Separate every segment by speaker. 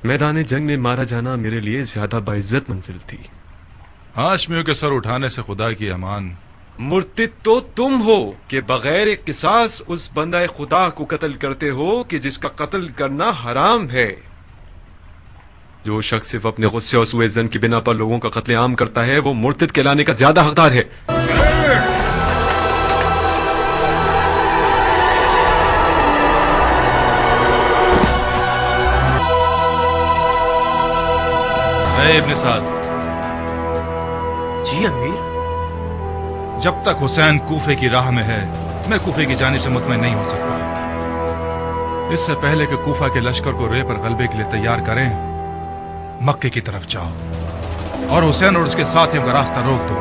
Speaker 1: मैदान जंग में मारा जाना मेरे लिए ज्यादा बाइज्जत मंजिल थी।
Speaker 2: हाशमियों के सर उठाने से खुदा की अमान।
Speaker 1: मुर्तिद तो तुम हो कि बगैर किसास उस बंदा खुदा को कत्ल करते हो कि जिसका कत्ल करना हराम है। जो शख्स सिर्फ अपने गुस्से और सुए ज़न की बिना पर लोगों का कत्लेआम करता है वो मुर्तिद कहलाने का ज्यादा हकदार है।
Speaker 2: इब्न साद।
Speaker 3: जी अमीर।
Speaker 2: जब तक हुसैन कूफे की राह में है मैं कूफे की जानिब से मुतमईन नहीं हो सकता। इससे पहले कि कूफा के लश्कर को रे पर गलबे के लिए तैयार करें, मक्के की तरफ जाओ और हुसैन और उसके साथियों का रास्ता रोक दो।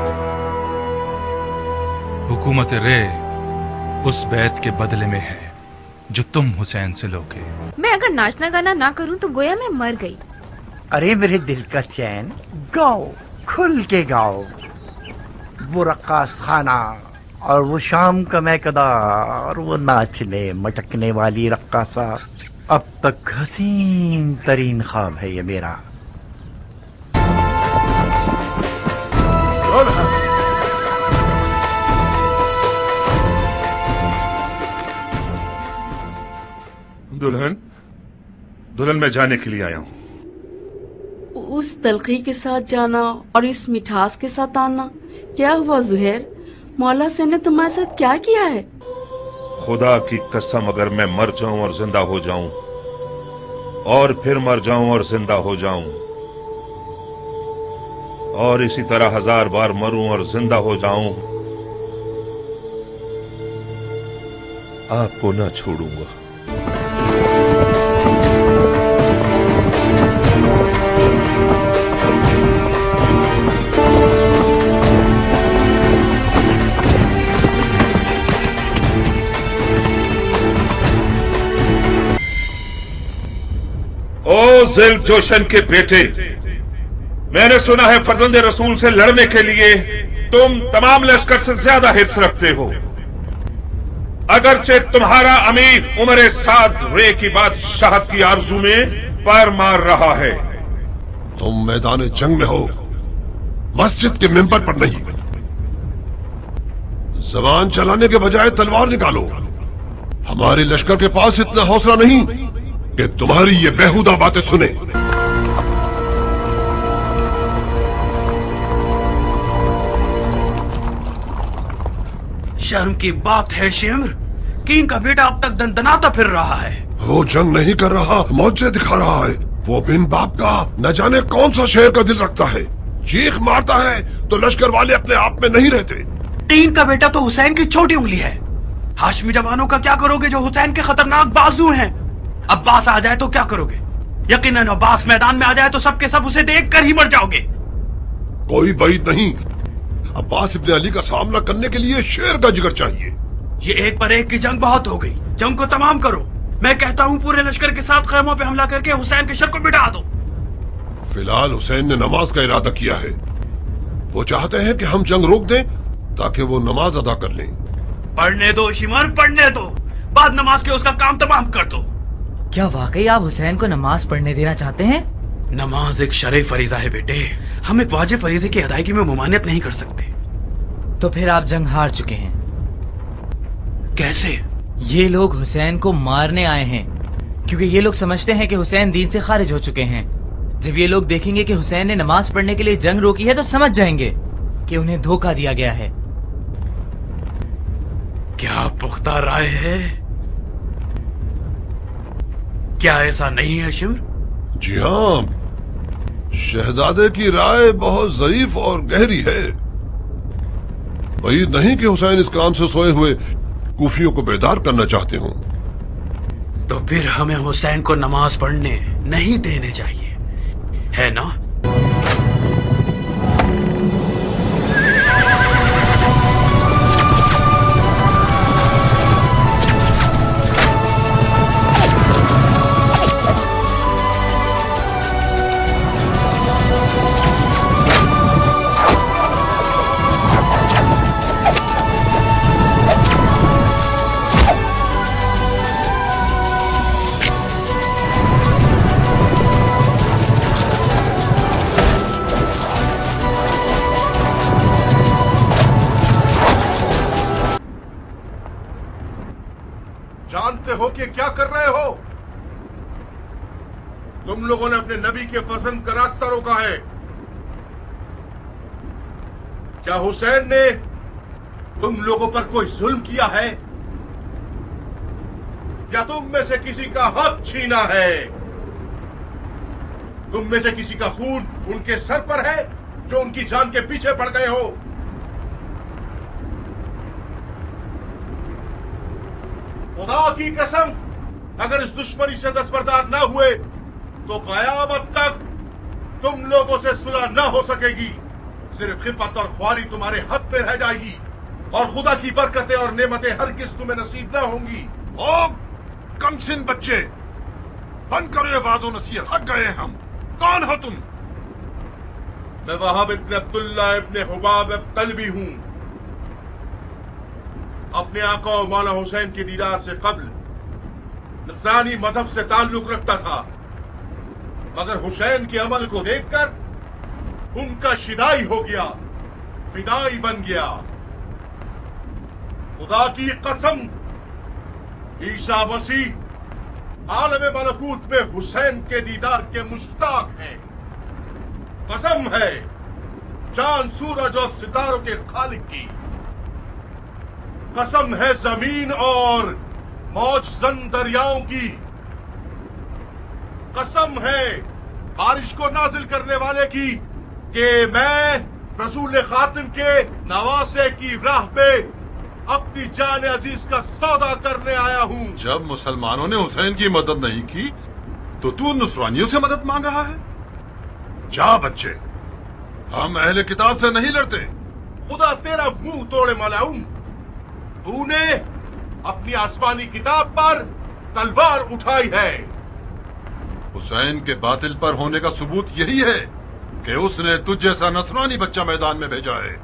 Speaker 2: हुकूमत रे उस बैत के बदले में है जो तुम हुसैन से लोगे।
Speaker 4: मैं अगर नाचना गाना ना करूं तो गोया मैं मर गई।
Speaker 5: अरे मेरे दिल का चैन, गाओ, खुल के गाओ। वो रक्कास खाना और वो शाम का मैकदा और वो नाचने मटकने वाली रक्कासा, अब तक हसीन तरीन ख्वाब है ये मेरा।
Speaker 6: दुल्हन, दुल्हन मैं जाने के लिए आया हूँ।
Speaker 7: उस तलखी के साथ जाना और इस मिठास के साथ आना, क्या हुआ जुहैर? मौला से ने तुम्हारे साथ क्या किया है?
Speaker 6: खुदा की कसम, अगर मैं मर जाऊं और जिंदा हो जाऊं और फिर मर जाऊं और जिंदा हो जाऊं और इसी तरह 1000 बार मरूं और जिंदा हो जाऊं, आपको ना छोड़ूंगा। ओ ज़ुल्फ़ जोशन के बेटे, मैंने सुना है फर्जंदे रसूल से लड़ने के लिए तुम तमाम लश्कर से ज्यादा हिर्स रखते हो। अगरचे तुम्हारा अमीर उमर साद रे की बादशाहत की आरज़ू में पैर मार रहा है।
Speaker 8: तुम मैदान जंग में हो, मस्जिद के मिंबर पर नहीं। ज़बान चलाने के बजाय तलवार निकालो। हमारे लश्कर के पास इतना हौसला नहीं कि तुम्हारी ये बेहुदा बातें सुने।
Speaker 3: शर्म की बात है शिम्र, कीन का बेटा अब तक दंदनाता फिर रहा है।
Speaker 8: वो जंग नहीं कर रहा, मौजे दिखा रहा है। वो बिन बाप का न जाने कौन सा शेर का दिल रखता है। चीख मारता है तो लश्कर वाले अपने आप में नहीं रहते।
Speaker 3: कीन का बेटा तो हुसैन की छोटी उंगली है। हाशमी जवानों का क्या करोगे जो हुसैन के खतरनाक बाजू हैं? अब्बास आ जाए तो क्या करोगे? यकीनन अब्बास मैदान में आ जाए तो सबके सब उसे देख कर ही मर जाओगे।
Speaker 8: कोई बैद नहीं, अब्बास इब्ने अली का सामना करने के लिए शेर का जिगर चाहिए।
Speaker 3: ये एक पर एक की जंग बहुत हो गई, जंग को तमाम करो। मैं कहता हूँ पूरे लश्कर के साथ खैमों पे हमला करके हुसैन के शर को मिटा दो।
Speaker 8: फिलहाल हुसैन ने नमाज का इरादा किया है। वो चाहते हैं कि हम जंग रोक दें ताकि वो नमाज अदा कर लें।
Speaker 3: पढ़ने दो शिमर, पढ़ने दो। बाद नमाज के उसका काम तमाम कर दो।
Speaker 9: क्या वाकई आप हुसैन को नमाज पढ़ने देना चाहते हैं?
Speaker 3: नमाज एक शरई फरीजा है बेटे, हम एक वाजिब फरीजे की अदायगी में मुमानियत नहीं कर सकते।
Speaker 9: तो फिर आप जंग हार चुके हैं।
Speaker 3: कैसे?
Speaker 9: ये लोग हुसैन को मारने आए हैं क्योंकि ये लोग समझते हैं कि हुसैन दीन से खारिज हो चुके हैं। जब ये लोग देखेंगे कि हुसैन ने नमाज पढ़ने के लिए जंग रोकी है तो समझ जाएंगे कि उन्हें धोखा दिया गया है।
Speaker 3: क्या पुख्ता राय है? क्या ऐसा नहीं है शिम्र?
Speaker 8: जी हाँ, शहजादे की राय बहुत ज़रीफ और गहरी है। वही नहीं कि हुसैन इस काम से सोए हुए कूफियों को बेदार करना चाहते हो।
Speaker 3: तो फिर हमें हुसैन को नमाज पढ़ने नहीं देने चाहिए, है ना?
Speaker 8: जानते हो कि क्या कर रहे हो? तुम लोगों ने अपने नबी के फर्जंद का रास्ता रोका है। क्या हुसैन ने तुम लोगों पर कोई जुल्म किया है? या तुम में से किसी का हक छीना है? तुम में से किसी का खून उनके सर पर है जो उनकी जान के पीछे पड़ गए हो? खुदा की कसम, अगर इस दुश्मनी से दस्तबरदार न हुए तो कयामत तक तुम लोगों से सुलह न हो सकेगी। सिर्फ खिफत और ख्वारी तुम्हारे हक पे रह जाएगी और खुदा की बरकतें और नेमतें हरगिज़ तुम्हें नसीब न होंगी।
Speaker 6: ओ कमसिन बच्चे, बंद करो ये वाज़ो नसीहत, थक गए हम। कौन हो तुम?
Speaker 8: मैं वहाब इब्न अब्दुल्ला इब्न हुबाब तलबी हूं। अपने आका और मौला हुसैन के दीदार से कब्ल नस्रानी मजहब से ताल्लुक रखता था, मगर हुसैन के अमल को देखकर उनका शिदाई हो गया, फिदाई बन गया। खुदा की कसम, ईसा मसीह आलम मलकूत में हुसैन के दीदार के मुश्ताक हैं। कसम है चांद सूरज और सितारों के खालिक की। कसम है जमीन और मौजजन दरियाओं की। कसम है बारिश को नाजिल करने वाले की कि मैं रसूल खातिम के नवासे की राह पे अपनी जान अजीज का सौदा करने आया हूँ।
Speaker 6: जब मुसलमानों ने हुसैन की मदद नहीं की तो तू नुसरानियों से मदद मांग रहा है? जा बच्चे, हम अहले किताब से नहीं लड़ते।
Speaker 8: खुदा तेरा मुंह तोड़े मलाऊं, तूने अपनी आसमानी किताब पर तलवार उठाई है।
Speaker 6: हुसैन के बातिल पर होने का सबूत यही है कि उसने तुझ जैसा नसरानी बच्चा मैदान में भेजा है।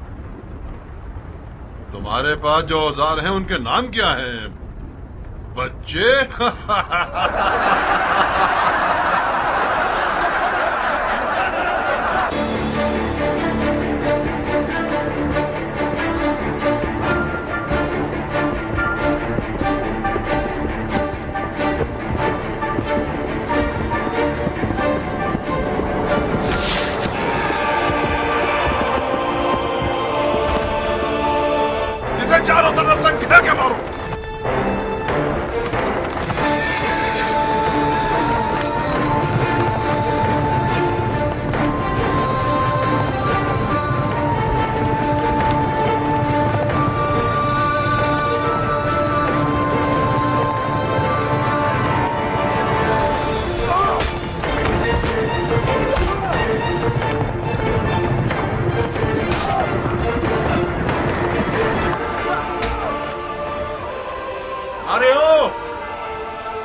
Speaker 6: तुम्हारे पास जो औजार हैं उनके नाम क्या हैं बच्चे?
Speaker 8: चारों तरफ से घेर के मारो।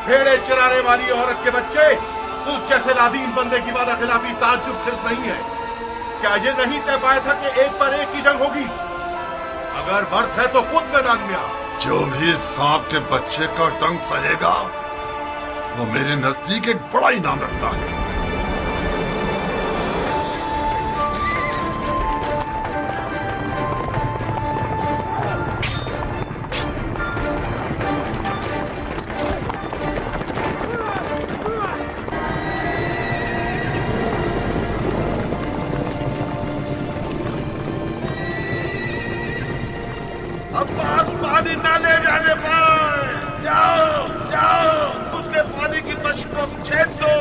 Speaker 8: भेड़े चराने वाली औरत के बच्चे, तुझ जैसे लादीन बंदे की वादा खिलाफी ताज्जुब खिस नहीं है। क्या ये नहीं तय पाया था कि एक पर एक की जंग होगी? अगर मर्द है तो खुद मैदान में आ।
Speaker 6: जो भी सांप के बच्चे का डंक सहेगा वो मेरे नजदीक एक बड़ा इनाम रखता है।
Speaker 8: अब्बास पानी ना ले जाने पाए। जाओ जाओ, उसके पानी की बश को छेद दो।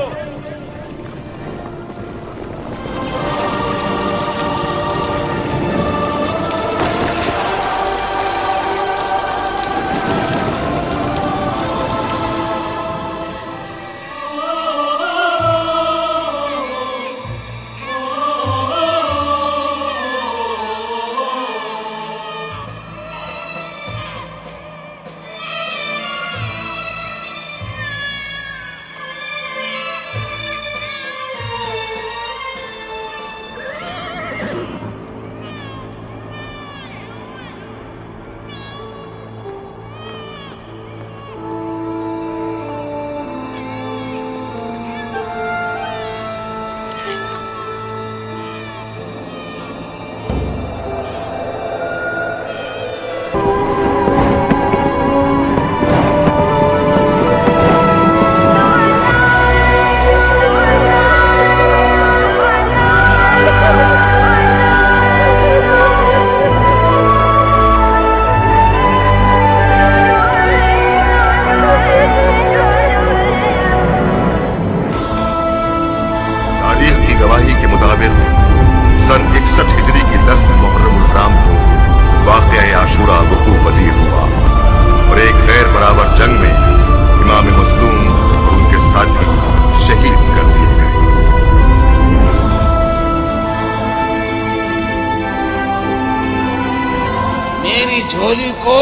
Speaker 10: झोली को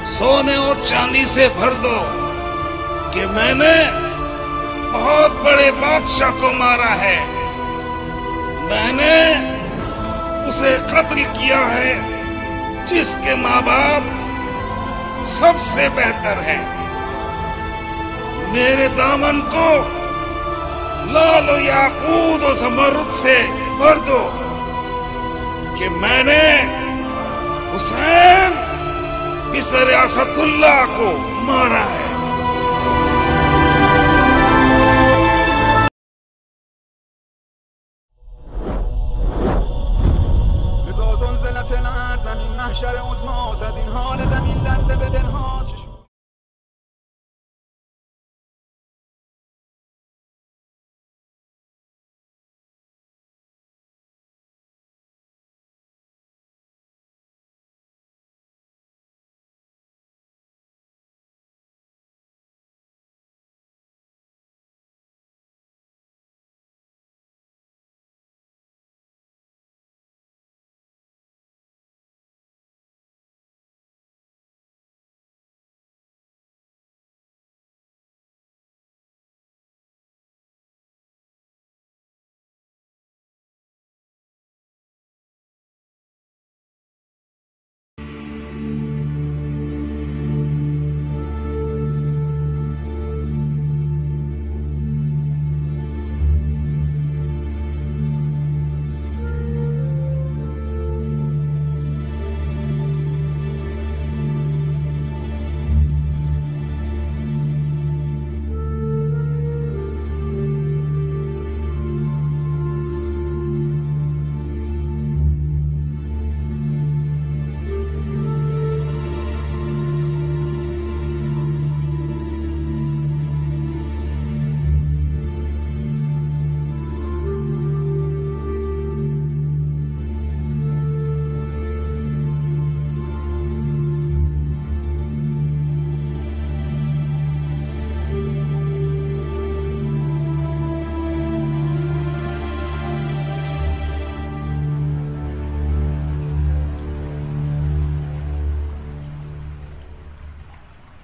Speaker 10: सोने और चांदी से भर दो कि मैंने बहुत बड़े बादशाह को मारा है। मैंने उसे कत्ल किया है जिसके माँ बाप सबसे बेहतर हैं। मेरे दामन को लाल और याकूत और ज़मरुद से भर दो कि मैंने हुसैन बिसर असदुल्लाह को मारा है।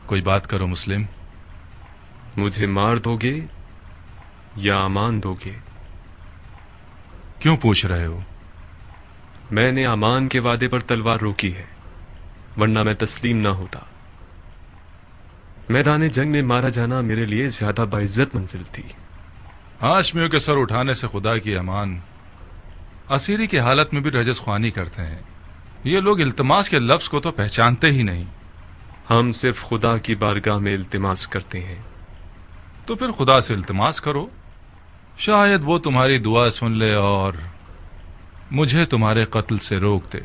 Speaker 2: कोई बात करो मुस्लिम।
Speaker 1: मुझे मार दोगे या अमान दोगे?
Speaker 2: क्यों पूछ रहे हो?
Speaker 1: मैंने अमान के वादे पर तलवार रोकी है, वरना मैं तस्लीम ना होता। मैदान जंग में मारा जाना मेरे लिए ज्यादा बाइज्जत मंजिल थी।
Speaker 2: हाशमियों के सर उठाने से खुदा की अमान। असीरी की हालत में भी रजस ख्वानी करते हैं। ये लोग इल्तमास के लफ्ज को तो पहचानते ही नहीं।
Speaker 1: हम सिर्फ खुदा की बारगाह में इल्तिमास करते हैं।
Speaker 2: तो फिर खुदा से इल्तिमास करो, शायद वो तुम्हारी दुआ सुन ले और मुझे तुम्हारे कत्ल से रोक दे।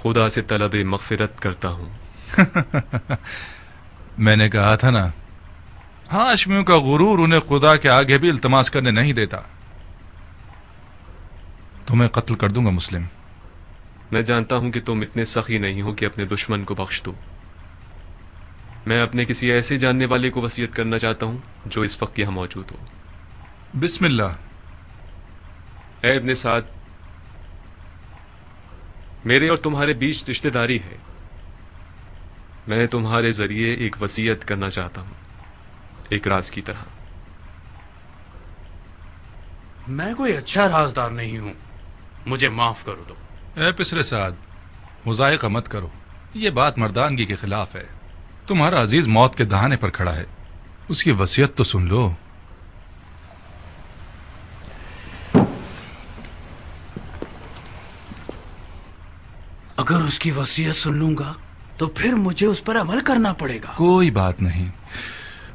Speaker 1: खुदा से तलब मगफिरत करता हूं।
Speaker 2: मैंने कहा था ना, हाशमियों का गुरूर उन्हें खुदा के आगे भी इल्तिमास करने नहीं देता। तुम्हें कत्ल कर दूंगा मुस्लिम।
Speaker 1: मैं जानता हूं कि तुम इतने सखी नहीं हो कि अपने दुश्मन को बख्श दो। मैं अपने किसी ऐसे जानने वाले को वसीयत करना चाहता हूं जो इस वक्त यहां मौजूद हो।
Speaker 2: बिस्मिल्लाह।
Speaker 1: ऐ इब्ने साद, मेरे और तुम्हारे बीच रिश्तेदारी है। मैं तुम्हारे जरिए एक वसीयत करना चाहता हूं, एक राज की तरह।
Speaker 3: मैं कोई अच्छा राजदार नहीं हूं, मुझे माफ कर दो।
Speaker 2: ऐ पिसरे साद, मुज़ायक़ा मत करो। ये बात मर्दानगी के खिलाफ है। तुम्हारा अजीज मौत के दहाने पर खड़ा है, उसकी वसीयत तो सुन लो।
Speaker 3: अगर उसकी वसीयत सुन लूंगा तो फिर मुझे उस पर अमल करना पड़ेगा।
Speaker 2: कोई बात नहीं,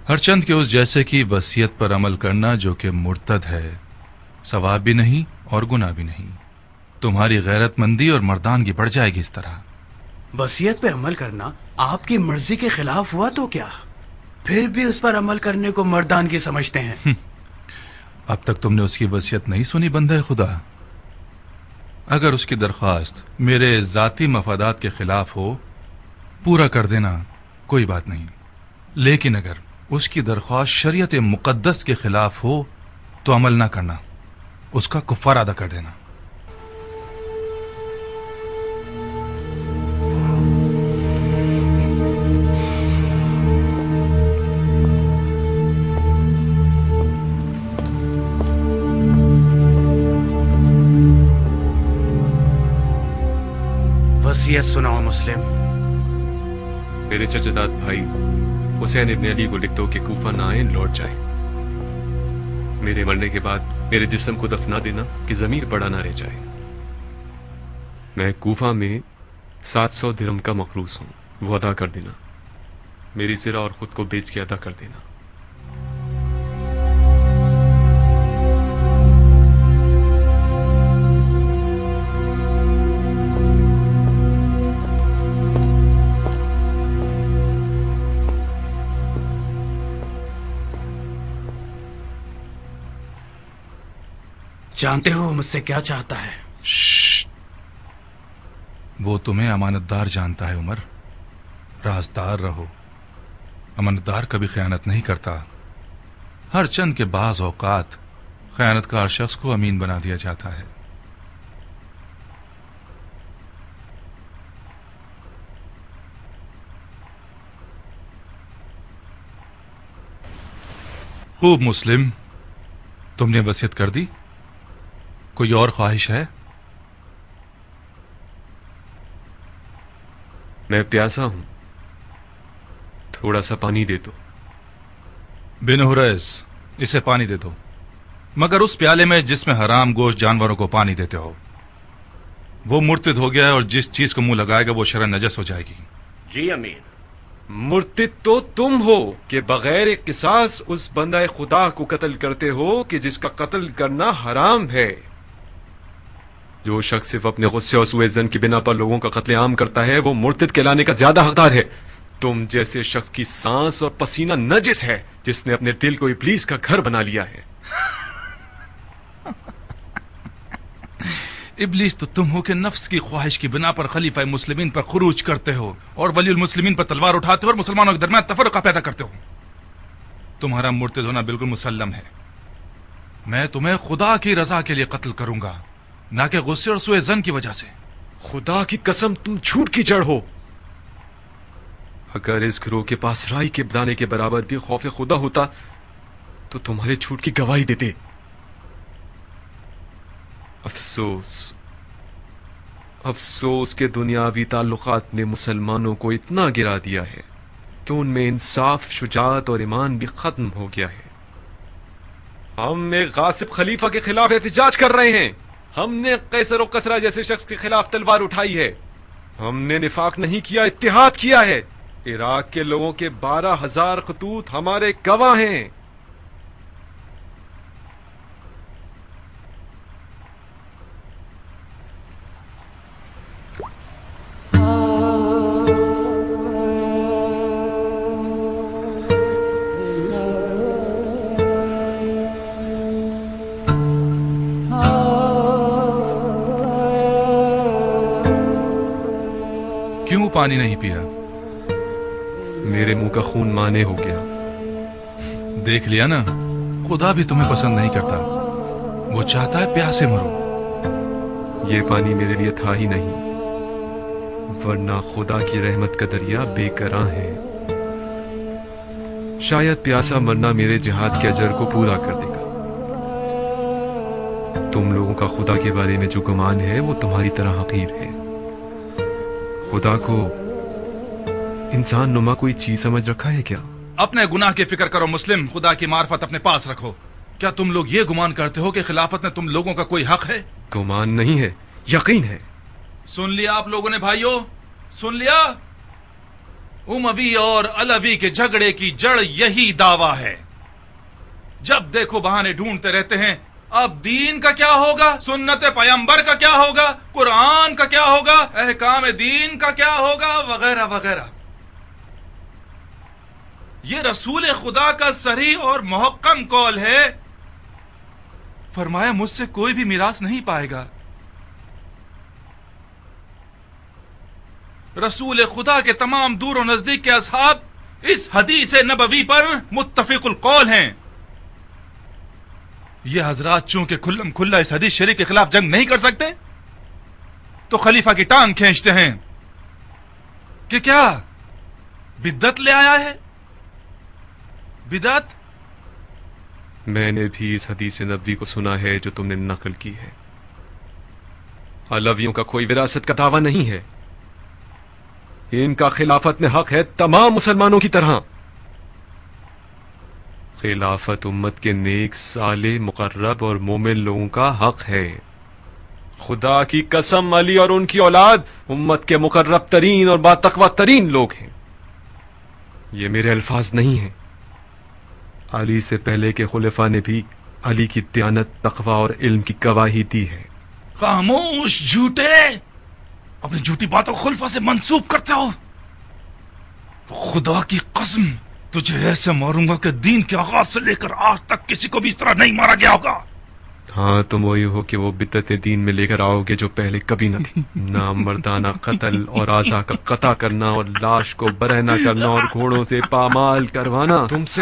Speaker 2: हरचंद के उस जैसे की वसीयत पर अमल करना जो कि मुर्तद है, सवाब भी नहीं और गुनाह भी नहीं। तुम्हारी गैरतमंदी और मर्दानगी बढ़ जाएगी इस तरह।
Speaker 3: वसीयत पे अमल करना आपकी मर्जी के खिलाफ हुआ तो क्या? फिर भी उस पर अमल करने को मर्दानगी समझते हैं।
Speaker 2: अब तक तुमने उसकी वसीयत नहीं सुनी बंदे खुदा। अगर उसकी दरख्वास्त मेरे जाती मफादात के खिलाफ हो, पूरा कर देना, कोई बात नहीं। लेकिन अगर उसकी दरख्वास्त शरीयत मुकद्दस के खिलाफ हो तो अमल ना करना, उसका कुफ्फार अदा कर देना।
Speaker 3: वसीयत सुनाओ मुस्लिम।
Speaker 1: मेरे चचेदाद भाई हुसैन इब्न अली को लिख दो कि कूफा ना आए, लौट जाए। मेरे मरने के बाद मेरे जिस्म को दफना देना कि जमीर पड़ा ना रह जाए। मैं कूफा में 700 दिरहम का मखरूस हूं, वो अदा कर देना। मेरी सिरा और खुद को बेच के अदा कर देना।
Speaker 3: जानते हो मुझसे क्या चाहता है?
Speaker 2: वो तुम्हें अमानतदार जानता है उमर। राजदार रहो। अमानतदार कभी खयानत नहीं करता। हर चंद के बाज औकात खयानतकार शख्स को अमीन बना दिया जाता है। खूब मुस्लिम, तुमने वसीयत कर दी। कोई और ख्वाहिश है?
Speaker 1: मैं प्यासा हूं, थोड़ा सा पानी दे दो।
Speaker 2: बिन हुरैस, इसे पानी दे दो, मगर उस प्याले में जिसमें हराम गोश्त जानवरों को पानी देते हो। वो मुर्तिद हो गया है और जिस चीज को मुंह लगाएगा वो शरन नजस हो जाएगी।
Speaker 5: जी अमीर।
Speaker 1: मुर्तिद तो तुम हो कि बगैर किसास उस बंदा खुदा को कत्ल करते हो कि जिसका कत्ल करना हराम है। जो शख्स सिर्फ अपने गुस्से और सूए ज़न की बिना पर लोगों का कत्लेआम करता है वो मुर्तिद कहलाने का ज्यादा हकदार है। तुम जैसे शख्स की सांस और पसीना नजिस है जिसने अपने दिल को इब्लीस का घर बना लिया है।
Speaker 2: इब्लीस तो तुम हो कि नफ्स की ख्वाहिश की बिना पर खलीफा मुस्लिमीन पर खुरूज करते हो और वलीउल मुस्लिमीन पर तलवार उठाते हो और मुसलमानों के दरमियान तफर्रुका पैदा करते हो। तुम्हारा मुर्तिद होना बिल्कुल मुसल्लम है। मैं तुम्हें खुदा की रजा के लिए कत्ल करूंगा, ना कि गुस्से और सूए ज़न की वजह से।
Speaker 1: खुदा की कसम, तुम झूठ की जड़ हो। अगर इस गिरोह के पास राई के दाने के बराबर भी खौफ खुदा होता तो तुम्हारे झूठ की गवाही देते। अफसोस, अफसोस के दुनियावी ताल्लुकात ने मुसलमानों को इतना गिरा दिया है कि उनमें इंसाफ, शुजाअत और ईमान भी खत्म हो गया है। हम एक गासिब खलीफा के खिलाफ एहतिजाज कर रहे हैं। हमने कैसर और कसरा जैसे शख्स के खिलाफ तलवार उठाई है। हमने निफाक नहीं किया, इत्तिहाद किया है। इराक के लोगों के 12,000 खतूत हमारे गवाह हैं।
Speaker 2: क्यों पानी नहीं पिया?
Speaker 1: मेरे मुंह का खून माने हो गया।
Speaker 2: देख लिया ना, खुदा भी तुम्हें पसंद नहीं करता। वो चाहता है प्यासे मरो।
Speaker 1: ये पानी मेरे लिए था ही नहीं, वरना खुदा की रहमत का दरिया बेकरां है। शायद प्यासा मरना मेरे जिहाद के अजर को पूरा कर देगा। तुम लोगों का खुदा के बारे में जो गुमान है वो तुम्हारी तरह हकीर है। खुदा को इंसान नुमा कोई चीज समझ रखा है क्या?
Speaker 2: अपने गुनाह की फिक्र करो मुस्लिम, खुदा की मार्फत अपने पास रखो। क्या तुम लोग ये गुमान करते हो कि खिलाफत में तुम लोगों का कोई हक है?
Speaker 1: गुमान नहीं है, यकीन है।
Speaker 2: सुन लिया आप लोगों ने भाइयों, सुन लिया? उमवी और अलवी के झगड़े की जड़ यही दावा है। जब देखो बहाने ढूंढते रहते हैं। अब दीन का क्या होगा, सुन्नत पैगंबर का क्या होगा, कुरान का क्या होगा, अहकाम दीन का क्या होगा, वगैरह वगैरह। ये रसूल खुदा का सही और मुहक्कम कौल है। फरमाया मुझसे कोई भी मिरास नहीं पाएगा। रसूल खुदा के तमाम दूर और नजदीक के असहाब इस हदीस नबवी पर मुत्तफिकुल कौल हैं। ये हजरात चूंकि खुल्लम खुल्ला इस हदीस शरीफ के खिलाफ जंग नहीं कर सकते तो खलीफा की टांग खींचते हैं कि क्या बिद्दत ले आया है। बिदअत?
Speaker 1: मैंने भी इस हदीस नबवी को सुना है जो तुमने नकल की है। अलवियों का कोई विरासत का दावा नहीं है। इनका खिलाफत में हक है तमाम मुसलमानों की तरह। खिलाफत उम्मत के नेक, साले, मुकर्रब और मोमिन लोगों का हक है। खुदा की कसम, अली और उनकी औलाद उम्मत के मुकर्रब तरीन और बातकवा तरीन लोग हैं। ये मेरे अल्फाज नहीं हैं। अली से पहले के खुलफा ने भी अली की दयानत, तकवा और इल्म की गवाही दी है।
Speaker 2: खामोश झूठे, अपनी झूठी बातों को खुलफा से मंसूब करते हो। खुदा की कसम, तुझे ऐसे मारूंगा कि दीन के आगाज से लेकर आज तक किसी को भी इस तरह नहीं मारा गया होगा।
Speaker 1: हाँ, तुम वही हो कि वो बिद्दतें दीन में लेकर आओगे जो पहले कभी न थी। नामर्दाना कत्ल और आज़ा का कता करना और लाश को बरहना करना और घोड़ों से पामाल करवाना तुमसे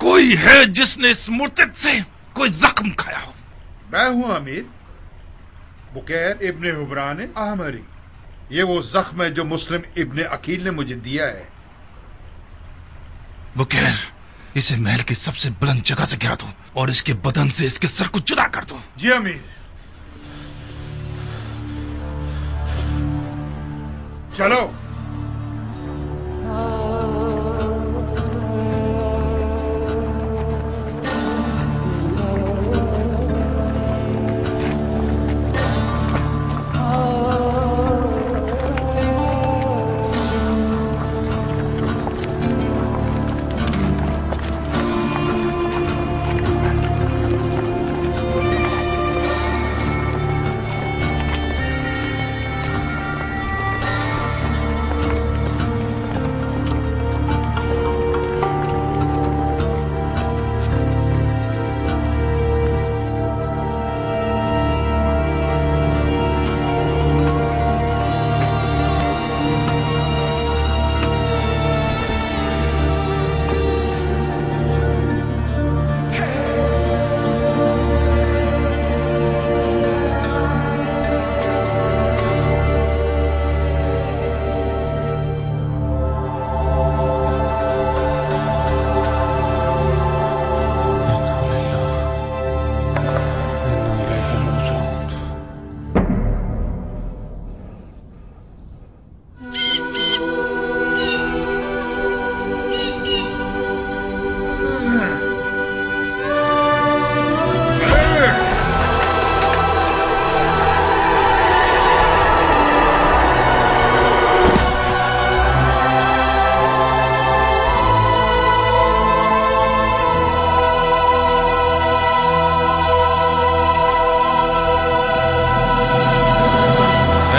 Speaker 2: कोई है जिसने इस मुर्तद से कोई जख्म खाया हो?
Speaker 8: मैं हूं अमीर बुकैर इब्ने हुबरान आहमरी। ये वो जख्म है जो मुस्लिम इब्ने अकील ने मुझे दिया है।
Speaker 2: बुकैर, इसे महल की सबसे बुलंद जगह से गिरा दो और इसके बदन से इसके सर को जुदा कर दो।
Speaker 8: जी अमीर। चलो।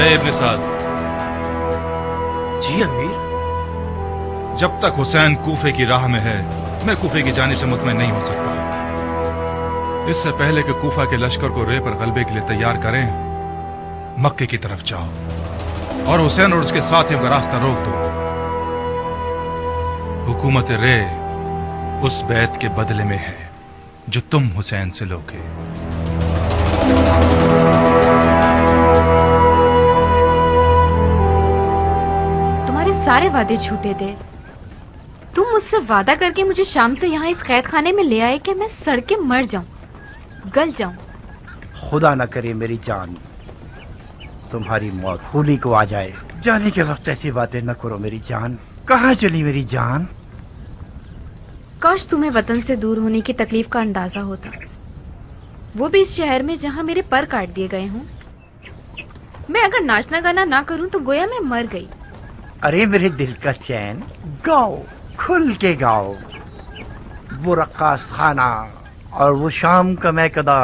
Speaker 2: इब्ने साद।
Speaker 3: जी अमीर।
Speaker 2: जब तक हुसैन कूफे की राह में है, मैं कूफे की जानिब से मुतमईन नहीं हो सकता। इससे पहले कि कूफा के लश्कर को रे पर गलबे के लिए तैयार करें, मक्के की तरफ जाओ और हुसैन और उसके साथियों का रास्ता रोक दो। हुकूमत रे उस बैत के बदले में है जो तुम हुसैन से लोगे।
Speaker 4: सारे वादे झूठे थे। तुम मुझसे वादा करके मुझे शाम से यहाँ इस कैद खाने में ले आए कि मैं सड़ के मर जाऊं, गल जाऊं।
Speaker 5: खुदा न करे मेरी जान तुम्हारी मौत होली को आ जाए। जाने के वक्त ऐसी बातें न करो मेरी जान। कहाँ चली मेरी जान?
Speaker 4: काश तुम्हें वतन से दूर होने की तकलीफ का अंदाजा होता, वो भी इस शहर में जहाँ मेरे पर काट दिए गए हों। मैं अगर नाचना गाना ना करूं तो गोया मैं मर गई।
Speaker 5: अरे मेरे दिल का चैन, गाओ, खुल के गाओ। वो रक्कास खाना और वो शाम का मैकदा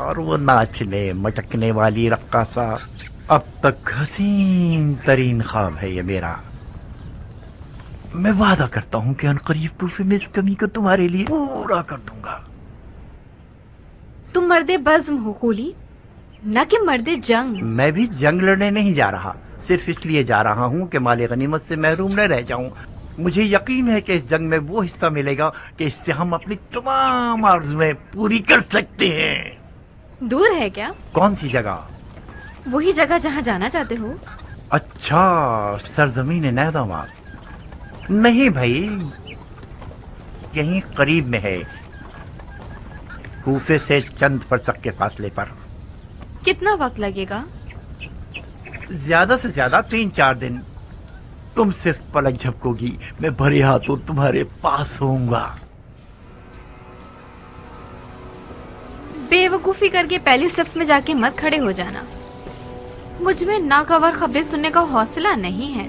Speaker 5: और वो नाचने मटकने वाली रक्कासा, अब तक हसीन तरीन ख्वाब है ये मेरा। मैं वादा करता हूँ कि अनकरीब कूफे में इस कमी को तुम्हारे लिए पूरा कर दूंगा।
Speaker 4: तुम मर्दे बज़्म हो खूली, न कि मर्दे जंग।
Speaker 5: मैं भी जंग लड़ने नहीं जा रहा, सिर्फ इसलिए जा रहा हूँ कि माले गनीमत से महरूम न रह जाऊं। मुझे यकीन है कि इस जंग में वो हिस्सा मिलेगा कि इससे हम अपनी तमाम आरज़ुएं पूरी कर सकते हैं।
Speaker 4: दूर है क्या?
Speaker 5: कौन सी जगह?
Speaker 4: वही जगह जहाँ जाना चाहते हो।
Speaker 5: अच्छा, सरजमीन नैदामाद। नहीं भाई, यहीं करीब में है, कूफे से चंद फरसक के फासले पर।
Speaker 4: कितना वक्त लगेगा?
Speaker 5: ज्यादा से ज्यादा 3-4 दिन। तुम सिर्फ पलक झपकोगी, मैं भरे हाथों तुम्हारे पास होऊंगा।
Speaker 4: बेवकूफी करके पहली सफ में जाके मत खड़े हो जाना। मुझ में नाखबर खबरें सुनने का हौसला नहीं है।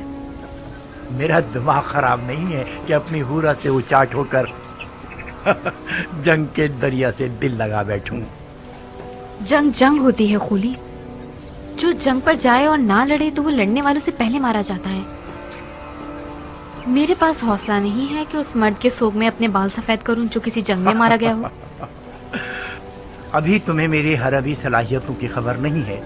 Speaker 5: मेरा दिमाग खराब नहीं है कि अपनी हूरा से उचाट होकर जंग के दरिया से दिल लगा बैठूं।
Speaker 4: जंग जंग होती है खूली। जो जंग पर जाए और ना लड़े तो वो लड़ने वालों से पहले मारा जाता है। मेरे पास हौसला नहीं है कि उस मर्द के सोग में अपने बाल सफेद करूं जो किसी जंग में मारा गया हो।
Speaker 5: अभी तुम्हें मेरी हरबी सलाहियतों की खबर नहीं है।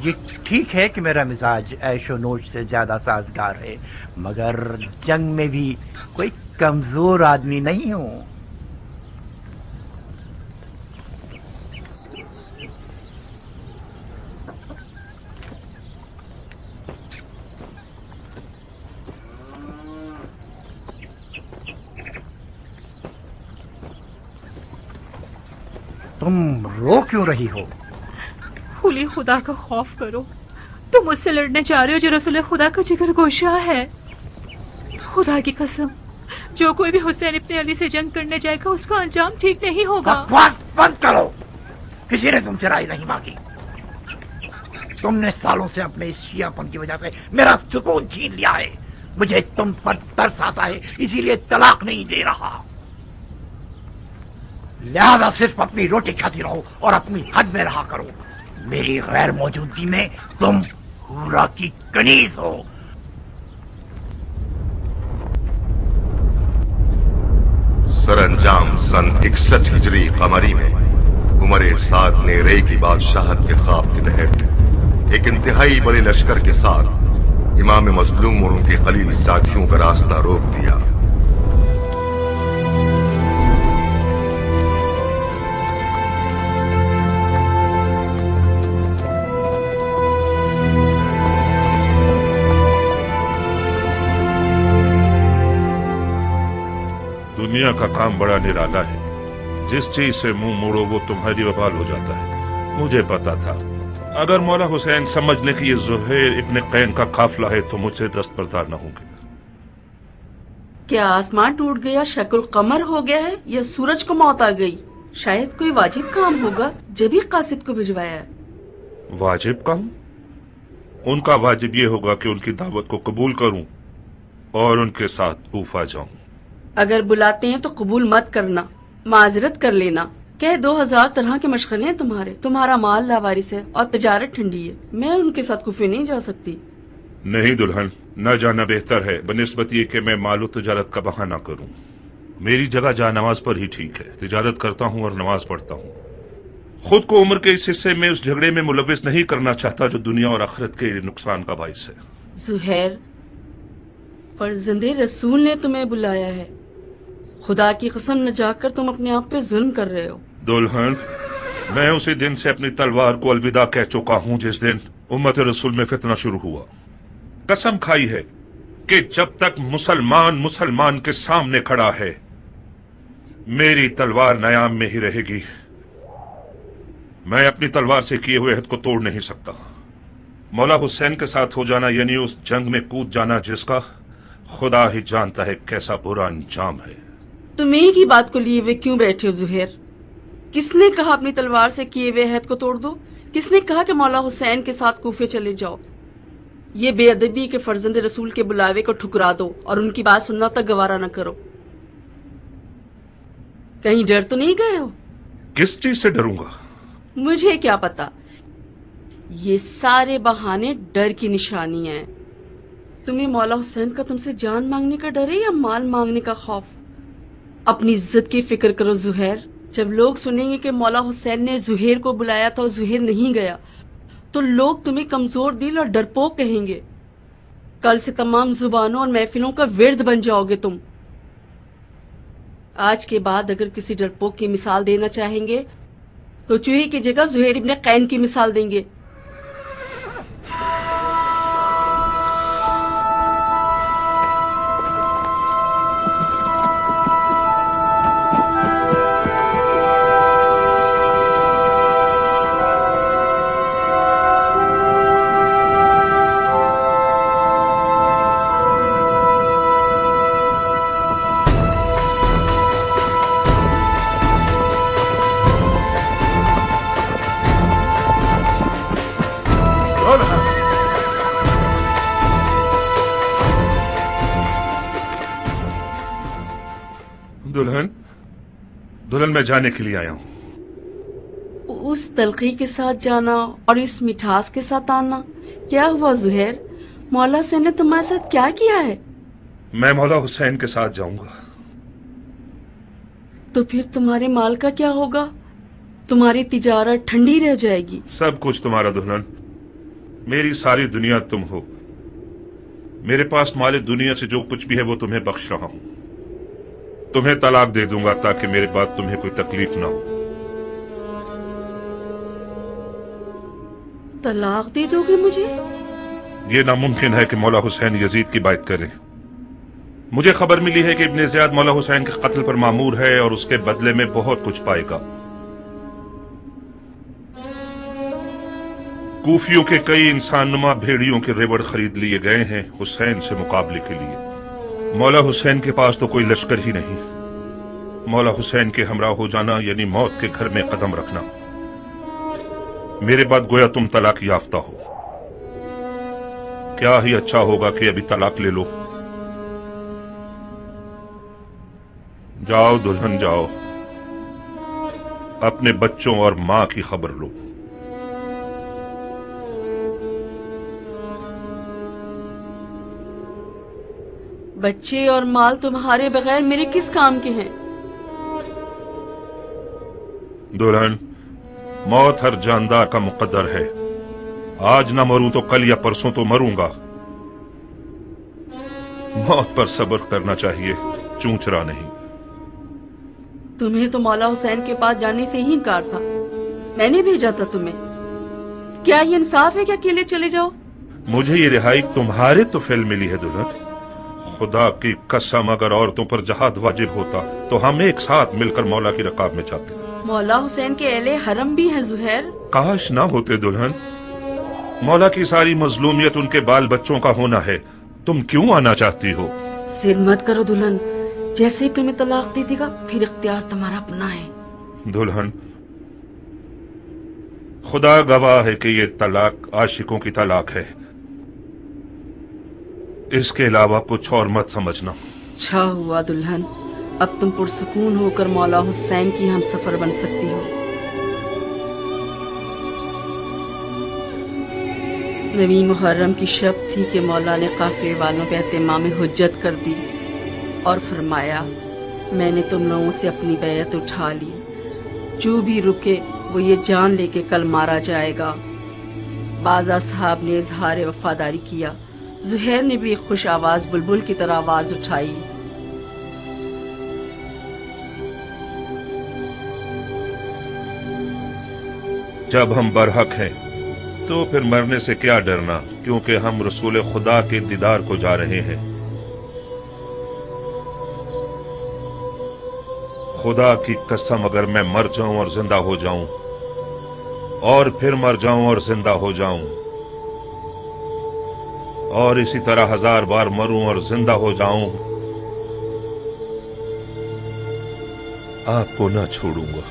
Speaker 5: ये ठीक है कि मेरा मिजाज ऐशो नोश से ज्यादा साजगार है, मगर जंग में भी कोई कमजोर आदमी नहीं हूं। तुम रो क्यों रही हो?
Speaker 11: खुली खुदा का खौफ करो। तुम मुझसे लड़ने जा रहे हो जो रसूल खुदा का जिगर गोशा है। खुदा की कसम, जो कोई भी हुसैन इब्ने अली से जंग करने जाएगा उसका अंजाम ठीक नहीं होगा।
Speaker 5: बकवास बंद करो। किसी ने तुमसे राय नहीं मांगी। तुमने सालों से अपने इस शियापन की वजह से मेरा सुकून छीन लिया है। मुझे तुम पर तरस आता है, इसीलिए तलाक नहीं दे रहा। लिहाजा सिर्फ अपनी रोटी खाती रहो और अपनी हद में रहा करो। मेरी गैर मौजूदगी में तुम हूरा की कनीज हो।
Speaker 6: सरअंजाम सन 61 हिजरी कमरी में उमर साद ने रे की बादशाहत के ख्वाब के तहत एक इंतहाई बड़े लश्कर के साथ इमाम मजलूम और उनके कलील साथियों का रास्ता रोक दिया।
Speaker 8: दुनिया का काम बड़ा निराला है। जिस चीज से मुंह मोड़ो वो तुम्हारी वबाल हो जाता है। मुझे पता था अगर मौला हुसैन समझने की ये ज़ुहैर इब्ने कैन का काफिला है तो मुझसे दस्तबरदार न होंगे।
Speaker 7: क्या आसमान टूट गया, शक्ल कमर हो गया है, या सूरज को मौत आ गई? शायद कोई वाजिब काम होगा जब ही कासिद को भिजवाया है।
Speaker 8: वाजिब काम? उनका वाजिब ये होगा कि उनकी दावत को कबूल करूं और उनके साथ कूफा जाऊं।
Speaker 7: अगर बुलाते हैं तो कबूल मत करना, माजरत कर लेना। कह 2000 तरह के मशगले हैं तुम्हारा माल लावारिस है और तजारत ठंडी है। मैं उनके साथ कुफे नहीं जा सकती।
Speaker 8: नहीं दुल्हन, न जाना बेहतर है बनिस्बत ये कि मैं मालू तजारत का बहाना करूं। मेरी जगह जा नमाज पर ही ठीक है। तिजारत करता हूं और नमाज पढ़ता हूं। खुद को उम्र के इस हिस्से में उस झगड़े में मुलविस नहीं करना चाहता जो दुनिया और आखिरत के नुकसान का बाइस है।
Speaker 7: ज़ुहैर, फर्जंदे रसूल ने तुम्हें बुलाया है। खुदा की कसम न जाकर तुम अपने आप पे जुल्म कर रहे हो।
Speaker 8: दुल्हन, मैं उसी दिन से अपनी तलवार को अलविदा कह चुका हूं जिस दिन उम्मत रसूल में फितना शुरू हुआ। कसम खाई है कि जब तक मुसलमान मुसलमान के सामने खड़ा है मेरी तलवार नयाम में ही रहेगी। मैं अपनी तलवार से किए हुए अहद को तोड़ नहीं सकता। मौला हुसैन के साथ हो जाना यानी उस जंग में कूद जाना जिसका खुदा ही जानता है कैसा बुरा अंजाम है।
Speaker 7: तुम एक ही बात को लिए हुए क्यों बैठे हो ज़ुहैर? किसने कहा अपनी तलवार से किए हुए अहद को तोड़ दो? किसने कहा कि मौला हुसैन के साथ कूफे चले जाओ? ये बेअदबी के फर्जंद रसूल के बुलावे को ठुकरा दो और उनकी बात सुनना तक गवारा न करो। कहीं डर तो नहीं गए हो?
Speaker 8: किस चीज से डरूंगा?
Speaker 7: मुझे क्या पता। ये सारे बहाने डर की निशानी है। तुम्हें मौला हुसैन का तुमसे जान मांगने का डर है या माल मांगने का खौफ? अपनी इज्जत की फिक्र करो ज़ुहैर। जब लोग सुनेंगे कि मौला हुसैन ने ज़ुहैर को बुलाया था और ज़ुहैर नहीं गया तो लोग तुम्हें कमजोर दिल और डरपोक कहेंगे। कल से तमाम जुबानों और महफिलों का विर्द बन जाओगे तुम। आज के बाद अगर किसी डरपोक की मिसाल देना चाहेंगे तो चूहे की जगह ज़ुहैर इब्ने कैन की मिसाल देंगे।
Speaker 8: दुल्हन, दुल्हन मैं जाने के लिए आया हूँ।
Speaker 7: उस तलखी के साथ जाना और इस मिठास के साथ आना, क्या हुआ जुहैर? मौला हुसैन ने तुम्हारे साथ क्या किया है?
Speaker 8: मैं मौला हुसैन के साथ जाऊंगा।
Speaker 7: तो फिर तुम्हारे माल का क्या होगा? तुम्हारी तिजारत ठंडी रह जाएगी।
Speaker 8: सब कुछ तुम्हारा दुल्हन, मेरी सारी दुनिया तुम हो। मेरे पास माले दुनिया से जो कुछ भी है वो तुम्हें बख्श रहा हूं। तुम्हें तलाक दे दूंगा ताकि मेरे बाद तुम्हें कोई तकलीफ ना हो।
Speaker 7: तलाक दे दोगे मुझे?
Speaker 8: ये नामुमकिन है कि मौला हुसैन यजीद की बात करें। मुझे खबर मिली है कि इब्ने ज़ियाद मौला हुसैन के कत्ल पर मामूर है और उसके बदले में बहुत कुछ पाएगा। कूफियों के कई इंसानुमा भेड़ियों के रेवड़ खरीद लिए गए हैं हुसैन से मुकाबले के लिए। मौला हुसैन के पास तो कोई लश्कर ही नहीं। मौला हुसैन के हमरा हो जाना यानी मौत के घर में कदम रखना। मेरे बाद गोया तुम तलाक याफ्ता हो। क्या ही अच्छा होगा कि अभी तलाक ले लो। जाओ दुल्हन जाओ, अपने बच्चों और मां की खबर लो।
Speaker 7: बच्चे और माल तुम्हारे बगैर मेरे किस काम के हैं?
Speaker 8: दुल्हन, मौत हर जानदार का मुकद्दर है। आज ना मरूं तो कल या परसों तो मरूंगा। मौत पर सब्र करना चाहिए, चूंचरा नहीं।
Speaker 7: तुम्हें तो मौला हुसैन के पास जाने से ही इनकार था। मैंने भेजा था तुम्हें। क्या ये इंसाफ है कि अकेले चले जाओ?
Speaker 8: मुझे ये रिहाई तुम्हारे तो फेल मिली है दुल्हन। खुदा की कसम, अगर औरतों पर जहाद वाजिब होता तो हम एक साथ मिलकर मौला की रकाब में जाते।
Speaker 7: मौला हुसैन के अहले हरम भी है जुहैर।
Speaker 8: काश ना होते दुल्हन। मौला की सारी मजलूमियत उनके बाल बच्चों का होना है। तुम क्यों आना चाहती हो?
Speaker 7: सिर मत करो दुल्हन। जैसे ही तुम्हें तलाक दे देगा फिर इख्तियार तुम्हारा अपना है।
Speaker 8: दुल्हन, खुदा गवाह है कि ये तलाक आशिकों की तलाक है। इसके अलावा कुछ और मत समझना।
Speaker 7: अच्छा हुआ दुल्हन, अब तुम पुरसुकून होकर मौला हुसैन की हम सफर बन सकती हो। नवी मुहर्रम की शब थी कि मौला ने काफिले वालों पे एहतिमाम हुज्जत कर दी और फरमाया, मैंने तुम लोगों से अपनी बैयत उठा ली। जो भी रुके वो ये जान लेके कल मारा जाएगा। बाज़ा साहब ने इजहार वफादारी किया। जुहैर ने भी एक खुश आवाज बुलबुल की तरह आवाज उठाई।
Speaker 8: जब हम बरहक हैं तो फिर मरने से क्या डरना, क्योंकि हम रसूल खुदा के दीदार को जा रहे हैं। खुदा की कसम, अगर मैं मर जाऊं और जिंदा हो जाऊं और फिर मर जाऊं और जिंदा हो जाऊं और इसी तरह 1000 बार मरूं और जिंदा हो जाऊं, आपको ना छोड़ूंगा।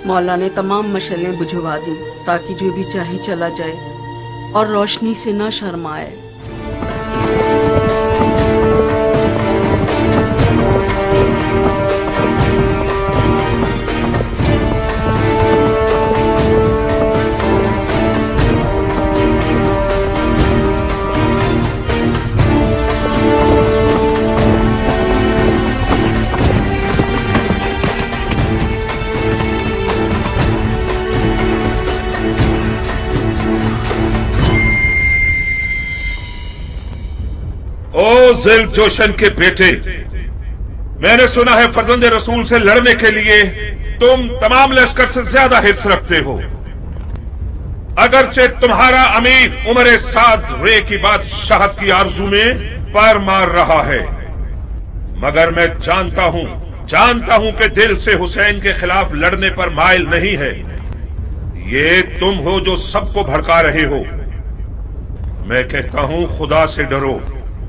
Speaker 7: मौला ने तमाम मशलें बुझवा दी ताकि जो भी चाहे चला जाए और रोशनी से न शर्माए।
Speaker 8: ओ ज़ुल्फ़ जोशन के बेटे, मैंने सुना है फर्जंदे रसूल से लड़ने के लिए तुम तमाम लश्कर से ज्यादा हिर्स रखते हो। अगरचे तुम्हारा अमीर उमर साद रे की बात शहद की आरजू में पैर मार रहा है, मगर मैं जानता हूं कि दिल से हुसैन के खिलाफ लड़ने पर माइल नहीं है। ये तुम हो जो सबको भड़का रहे हो। मैं कहता हूं खुदा से डरो।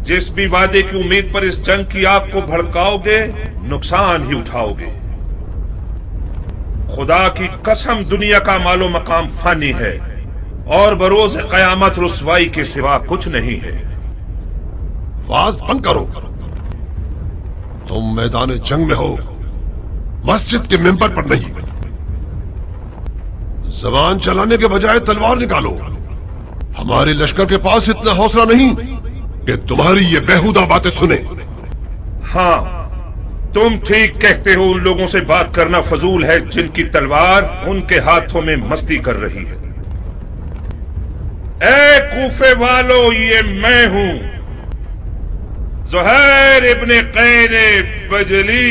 Speaker 8: जिस भी वादे की उम्मीद पर इस जंग की आग को भड़काओगे नुकसान ही उठाओगे। खुदा की कसम, दुनिया का मालो मकाम फानी है और बरोज कयामत रुसवाई के सिवा कुछ नहीं है।
Speaker 6: आवाज बंद करो।
Speaker 8: तुम मैदान जंग में हो, मस्जिद के मेंबर पर नहीं। जबान चलाने के बजाय तलवार निकालो। हमारे लश्कर के पास इतना हौसला नहीं कि तुम्हारी ये बेहुदा बातें सुने।
Speaker 10: हाँ, तुम ठीक कहते हो। उन लोगों से बात करना फजूल है जिनकी तलवार उनके हाथों में मस्ती कर रही है। ए कूफे वालों, ये मैं हूं, ज़ुहैर इब्ने क़ैन बजली।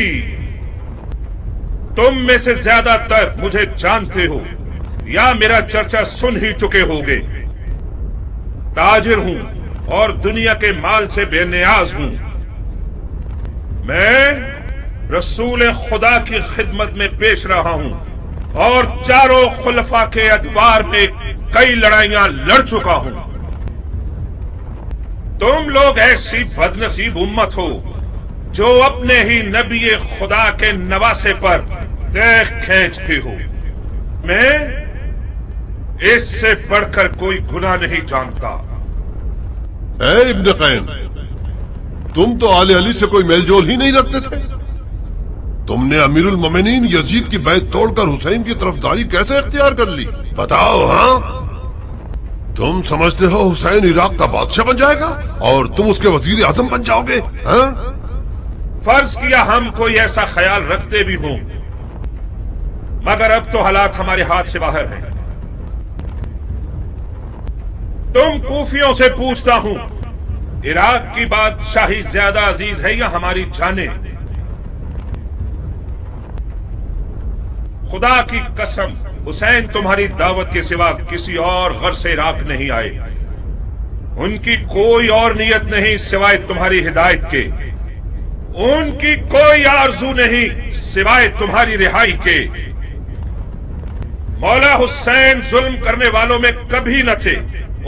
Speaker 10: तुम में से ज्यादातर मुझे जानते हो या मेरा चर्चा सुन ही चुके होगे। ताजिर हूं और दुनिया के माल से बेनियाज हूं। मैं रसूल खुदा की खिदमत में पेश रहा हूं और चारों खुलफा के अदवार में कई लड़ाइयां लड़ चुका हूं। तुम लोग ऐसी बदनसीब उम्मत हो जो अपने ही नबी खुदा के नवासे पर देख खींचते हो। मैं इससे बढ़कर कोई गुनाह नहीं जानता।
Speaker 8: ए इब्न क़ैन, तुम तो आले अली से कोई मेलजोल ही नहीं रखते थे। तुमने अमीरुल मोमिनीन यजीद की बैत तोड़कर हुसैन की तरफदारी कैसे इख्तियार कर ली? बताओ। हाँ, तुम समझते हो हुसैन इराक का बादशाह बन जाएगा और तुम उसके वजीर आजम बन जाओगे? हाँ?
Speaker 10: फर्ज किया हम कोई ऐसा ख्याल रखते भी हों, मगर अब तो हालात हमारे हाथ से बाहर हैं। तुम कूफियों से पूछता हूं, इराक की बादशाही ज्यादा अजीज है या हमारी जाने? खुदा की कसम, हुसैन तुम्हारी दावत के सिवा किसी और घर से इराक नहीं आए। उनकी कोई और नियत नहीं सिवाय तुम्हारी हिदायत के। उनकी कोई आरजू नहीं सिवाय तुम्हारी रिहाई के। मौला हुसैन जुल्म करने वालों में कभी न थे।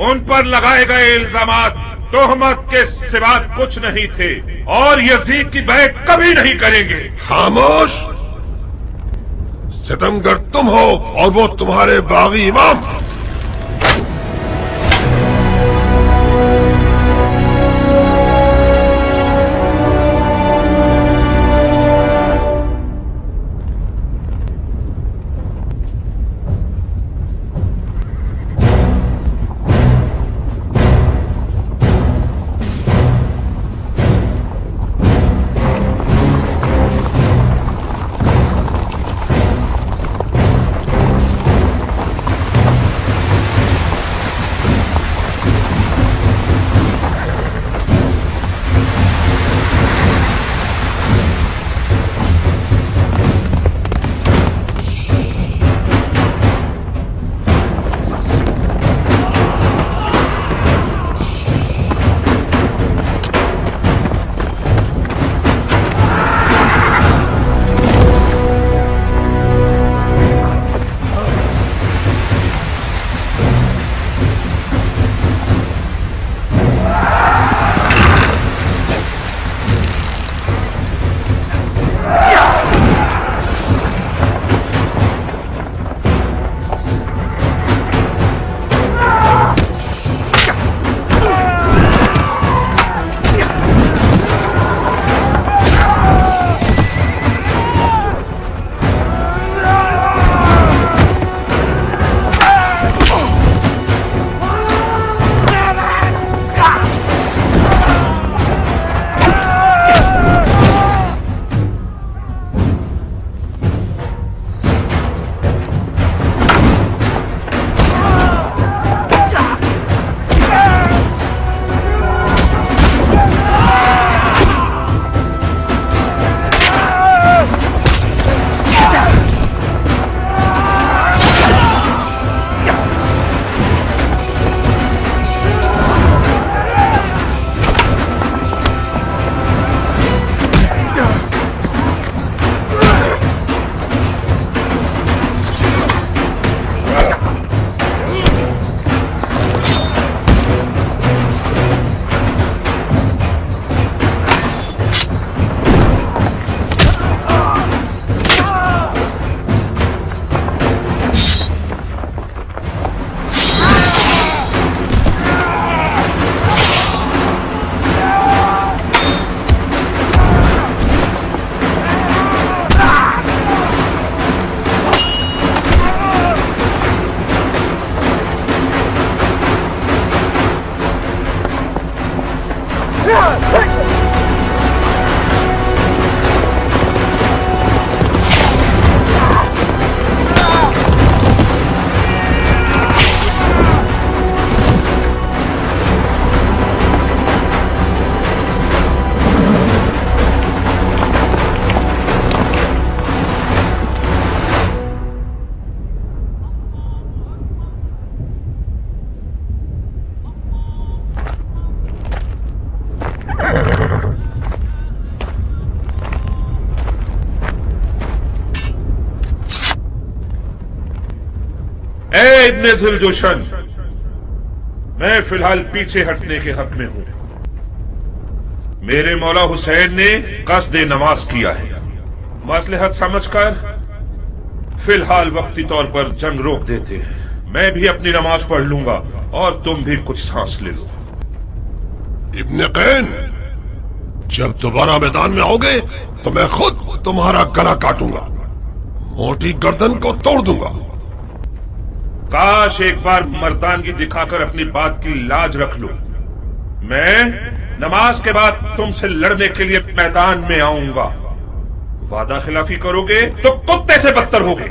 Speaker 10: उन पर लगाए गए इल्जामात तोहमत के सिवा कुछ नहीं थे और यजीद की बैत कभी नहीं करेंगे।
Speaker 8: खामोश! सितमगर तुम हो और वो तुम्हारे बागी इमाम।
Speaker 10: इब्ने जुल्जोशन, मैं फिलहाल पीछे हटने के हक में हूं। मेरे मौला हुसैन ने कसद नमाज किया है। मसलहत समझकर फिलहाल वक्ती तौर पर जंग रोक देते हैं। मैं भी अपनी नमाज पढ़ लूंगा और तुम भी कुछ सांस ले लो।
Speaker 8: इब्ने कैन, जब दोबारा मैदान में आओगे तो मैं खुद तुम्हारा गला काटूंगा, मोटी गर्दन को तोड़ दूंगा।
Speaker 10: काश एक बार मर्दानगी दिखाकर अपनी बात की लाज रख लो। मैं नमाज के बाद तुमसे लड़ने के लिए मैदान में आऊंगा। वादा खिलाफी करोगे तो कुत्ते से बदतर होगे।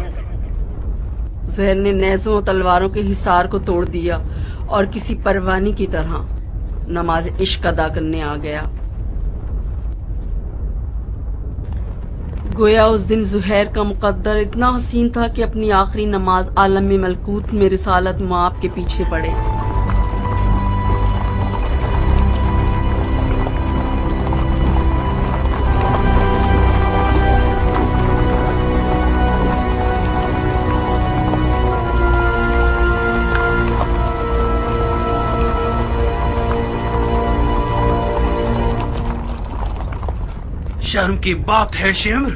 Speaker 7: ज़ुहैर ने नेज़ों और तलवारों के हिसार को तोड़ दिया और किसी परवानी की तरह नमाज इश्क अदा करने आ गया। गोया उस दिन ज़ुहैर का मुकद्दर इतना हसीन था कि अपनी आखिरी नमाज आलम में मलकूत में रिसालत मुआब के पीछे पड़े।
Speaker 3: शर्म की बात है शिम्र,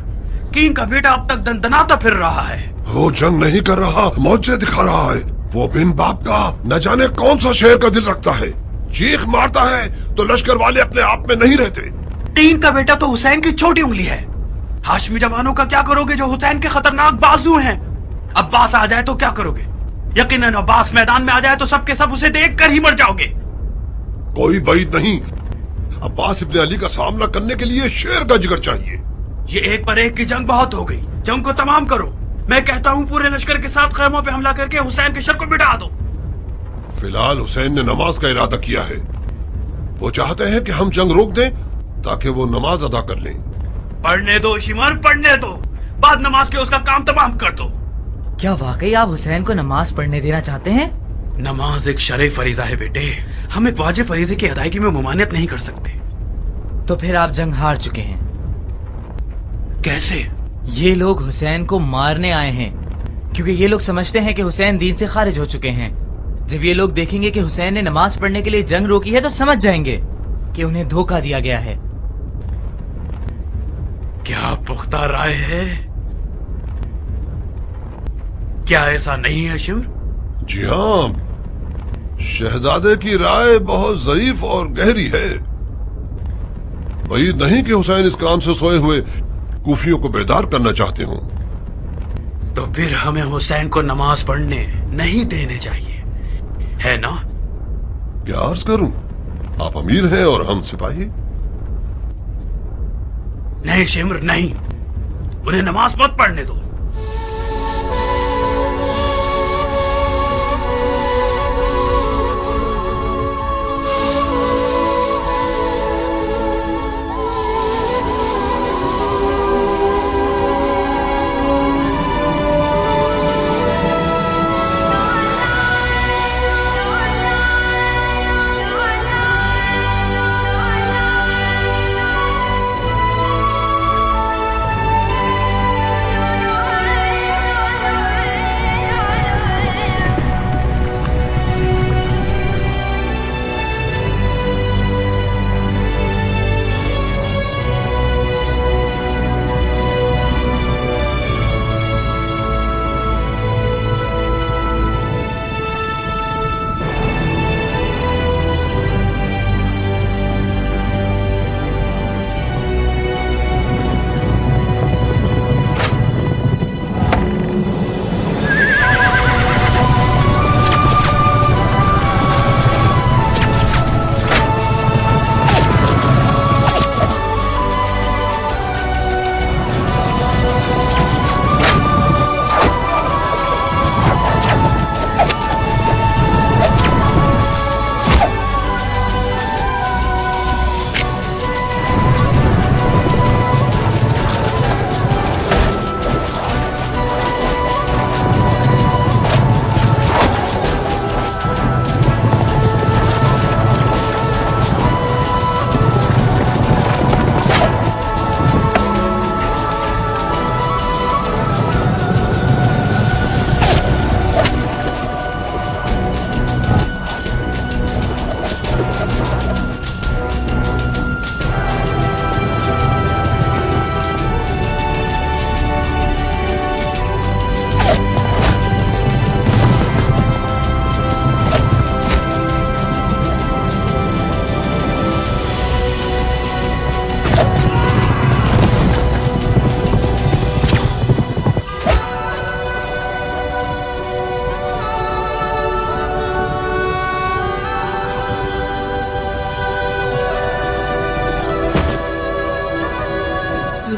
Speaker 3: किंग का बेटा अब तक दंदनाता फिर रहा है।
Speaker 8: वो जंग नहीं कर रहा, मौजे दिखा रहा है। वो बिन बाप का न जाने कौन सा शेर का दिल रखता है। चीख मारता है तो लश्कर वाले अपने आप में नहीं रहते।
Speaker 3: किंग का बेटा तो हुसैन की छोटी उंगली है। हाशमी जवानों का क्या करोगे जो हुसैन के खतरनाक बाजू हैं? अब्बास आ जाए तो क्या करोगे? यकीनन अब्बास मैदान में आ जाए तो सबके सब उसे देख कर ही मर जाओगे।
Speaker 8: कोई बैद नहीं, अब्बास इब्ने अली का सामना करने के लिए शेर का जिगर चाहिए।
Speaker 3: ये एक पर एक की जंग बहुत हो गई, जंग को तमाम करो। मैं कहता हूँ पूरे लश्कर के साथ खैमों पे हमला करके हुसैन के शर को मिटा दो।
Speaker 8: फिलहाल हुसैन ने नमाज का इरादा किया है। वो चाहते हैं कि हम जंग रोक दें ताकि वो नमाज अदा कर लें।
Speaker 3: पढ़ने दो शिमर, पढ़ने दो, बाद नमाज के उसका काम तमाम कर दो।
Speaker 9: क्या वाकई आप हुसैन को नमाज पढ़ने देना चाहते हैं?
Speaker 3: नमाज एक शरई फरीजा है बेटे, हम एक वाजिब फरीजे की अदायगी में मुमानियत नहीं कर सकते।
Speaker 9: तो फिर आप जंग हार चुके हैं।
Speaker 3: कैसे?
Speaker 9: ये लोग हुसैन को मारने आए हैं क्योंकि ये लोग समझते हैं कि हुसैन दीन से खारिज हो चुके हैं। जब ये लोग देखेंगे कि हुसैन ने नमाज पढ़ने के लिए जंग रोकी है तो समझ जाएंगे कि उन्हें धोखा दिया गया है।
Speaker 3: क्या पुख्ता राय है? क्या ऐसा नहीं है शिम्र?
Speaker 8: जी हाँ, शहजादे की राय बहुत ज़रीफ और गहरी है। वही नहीं कि हुसैन इस काम से सोए हुए कूफियों को बेदार करना चाहते हो।
Speaker 3: तो फिर हमें हुसैन को नमाज पढ़ने नहीं देने चाहिए, है ना?
Speaker 8: क्या अर्ज करूं, आप अमीर हैं और हम सिपाही।
Speaker 3: नहीं शिम्र नहीं, उन्हें नमाज मत पढ़ने दो।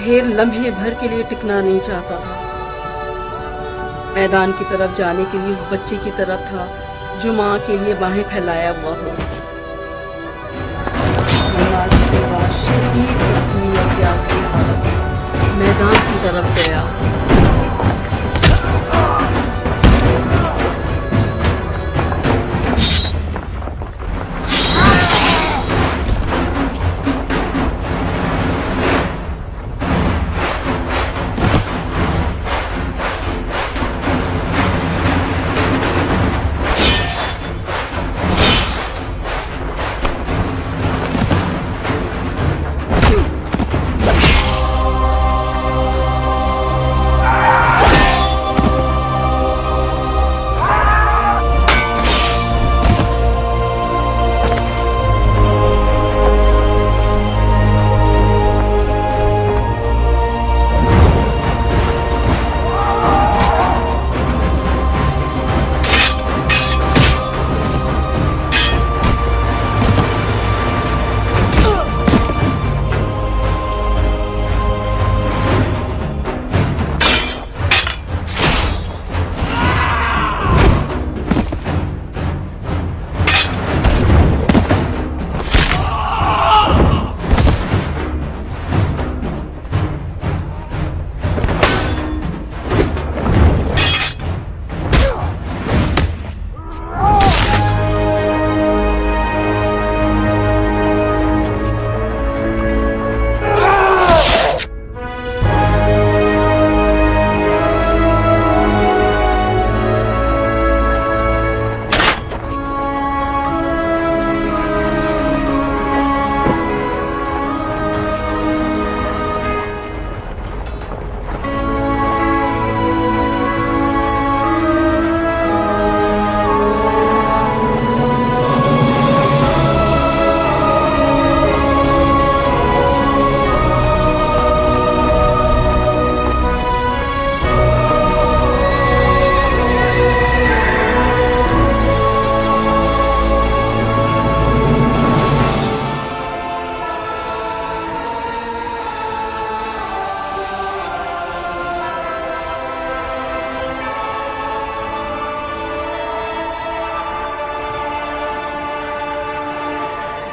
Speaker 7: शहर लम्हे भर के लिए टिकना नहीं चाहता था। मैदान की तरफ जाने के लिए उस बच्चे की तरफ था जो माँ के लिए बाहें फैलाया हुआ हो। नमाज के बाद शदीद जख्मी और प्यास की हालत मैदान की तरफ गया।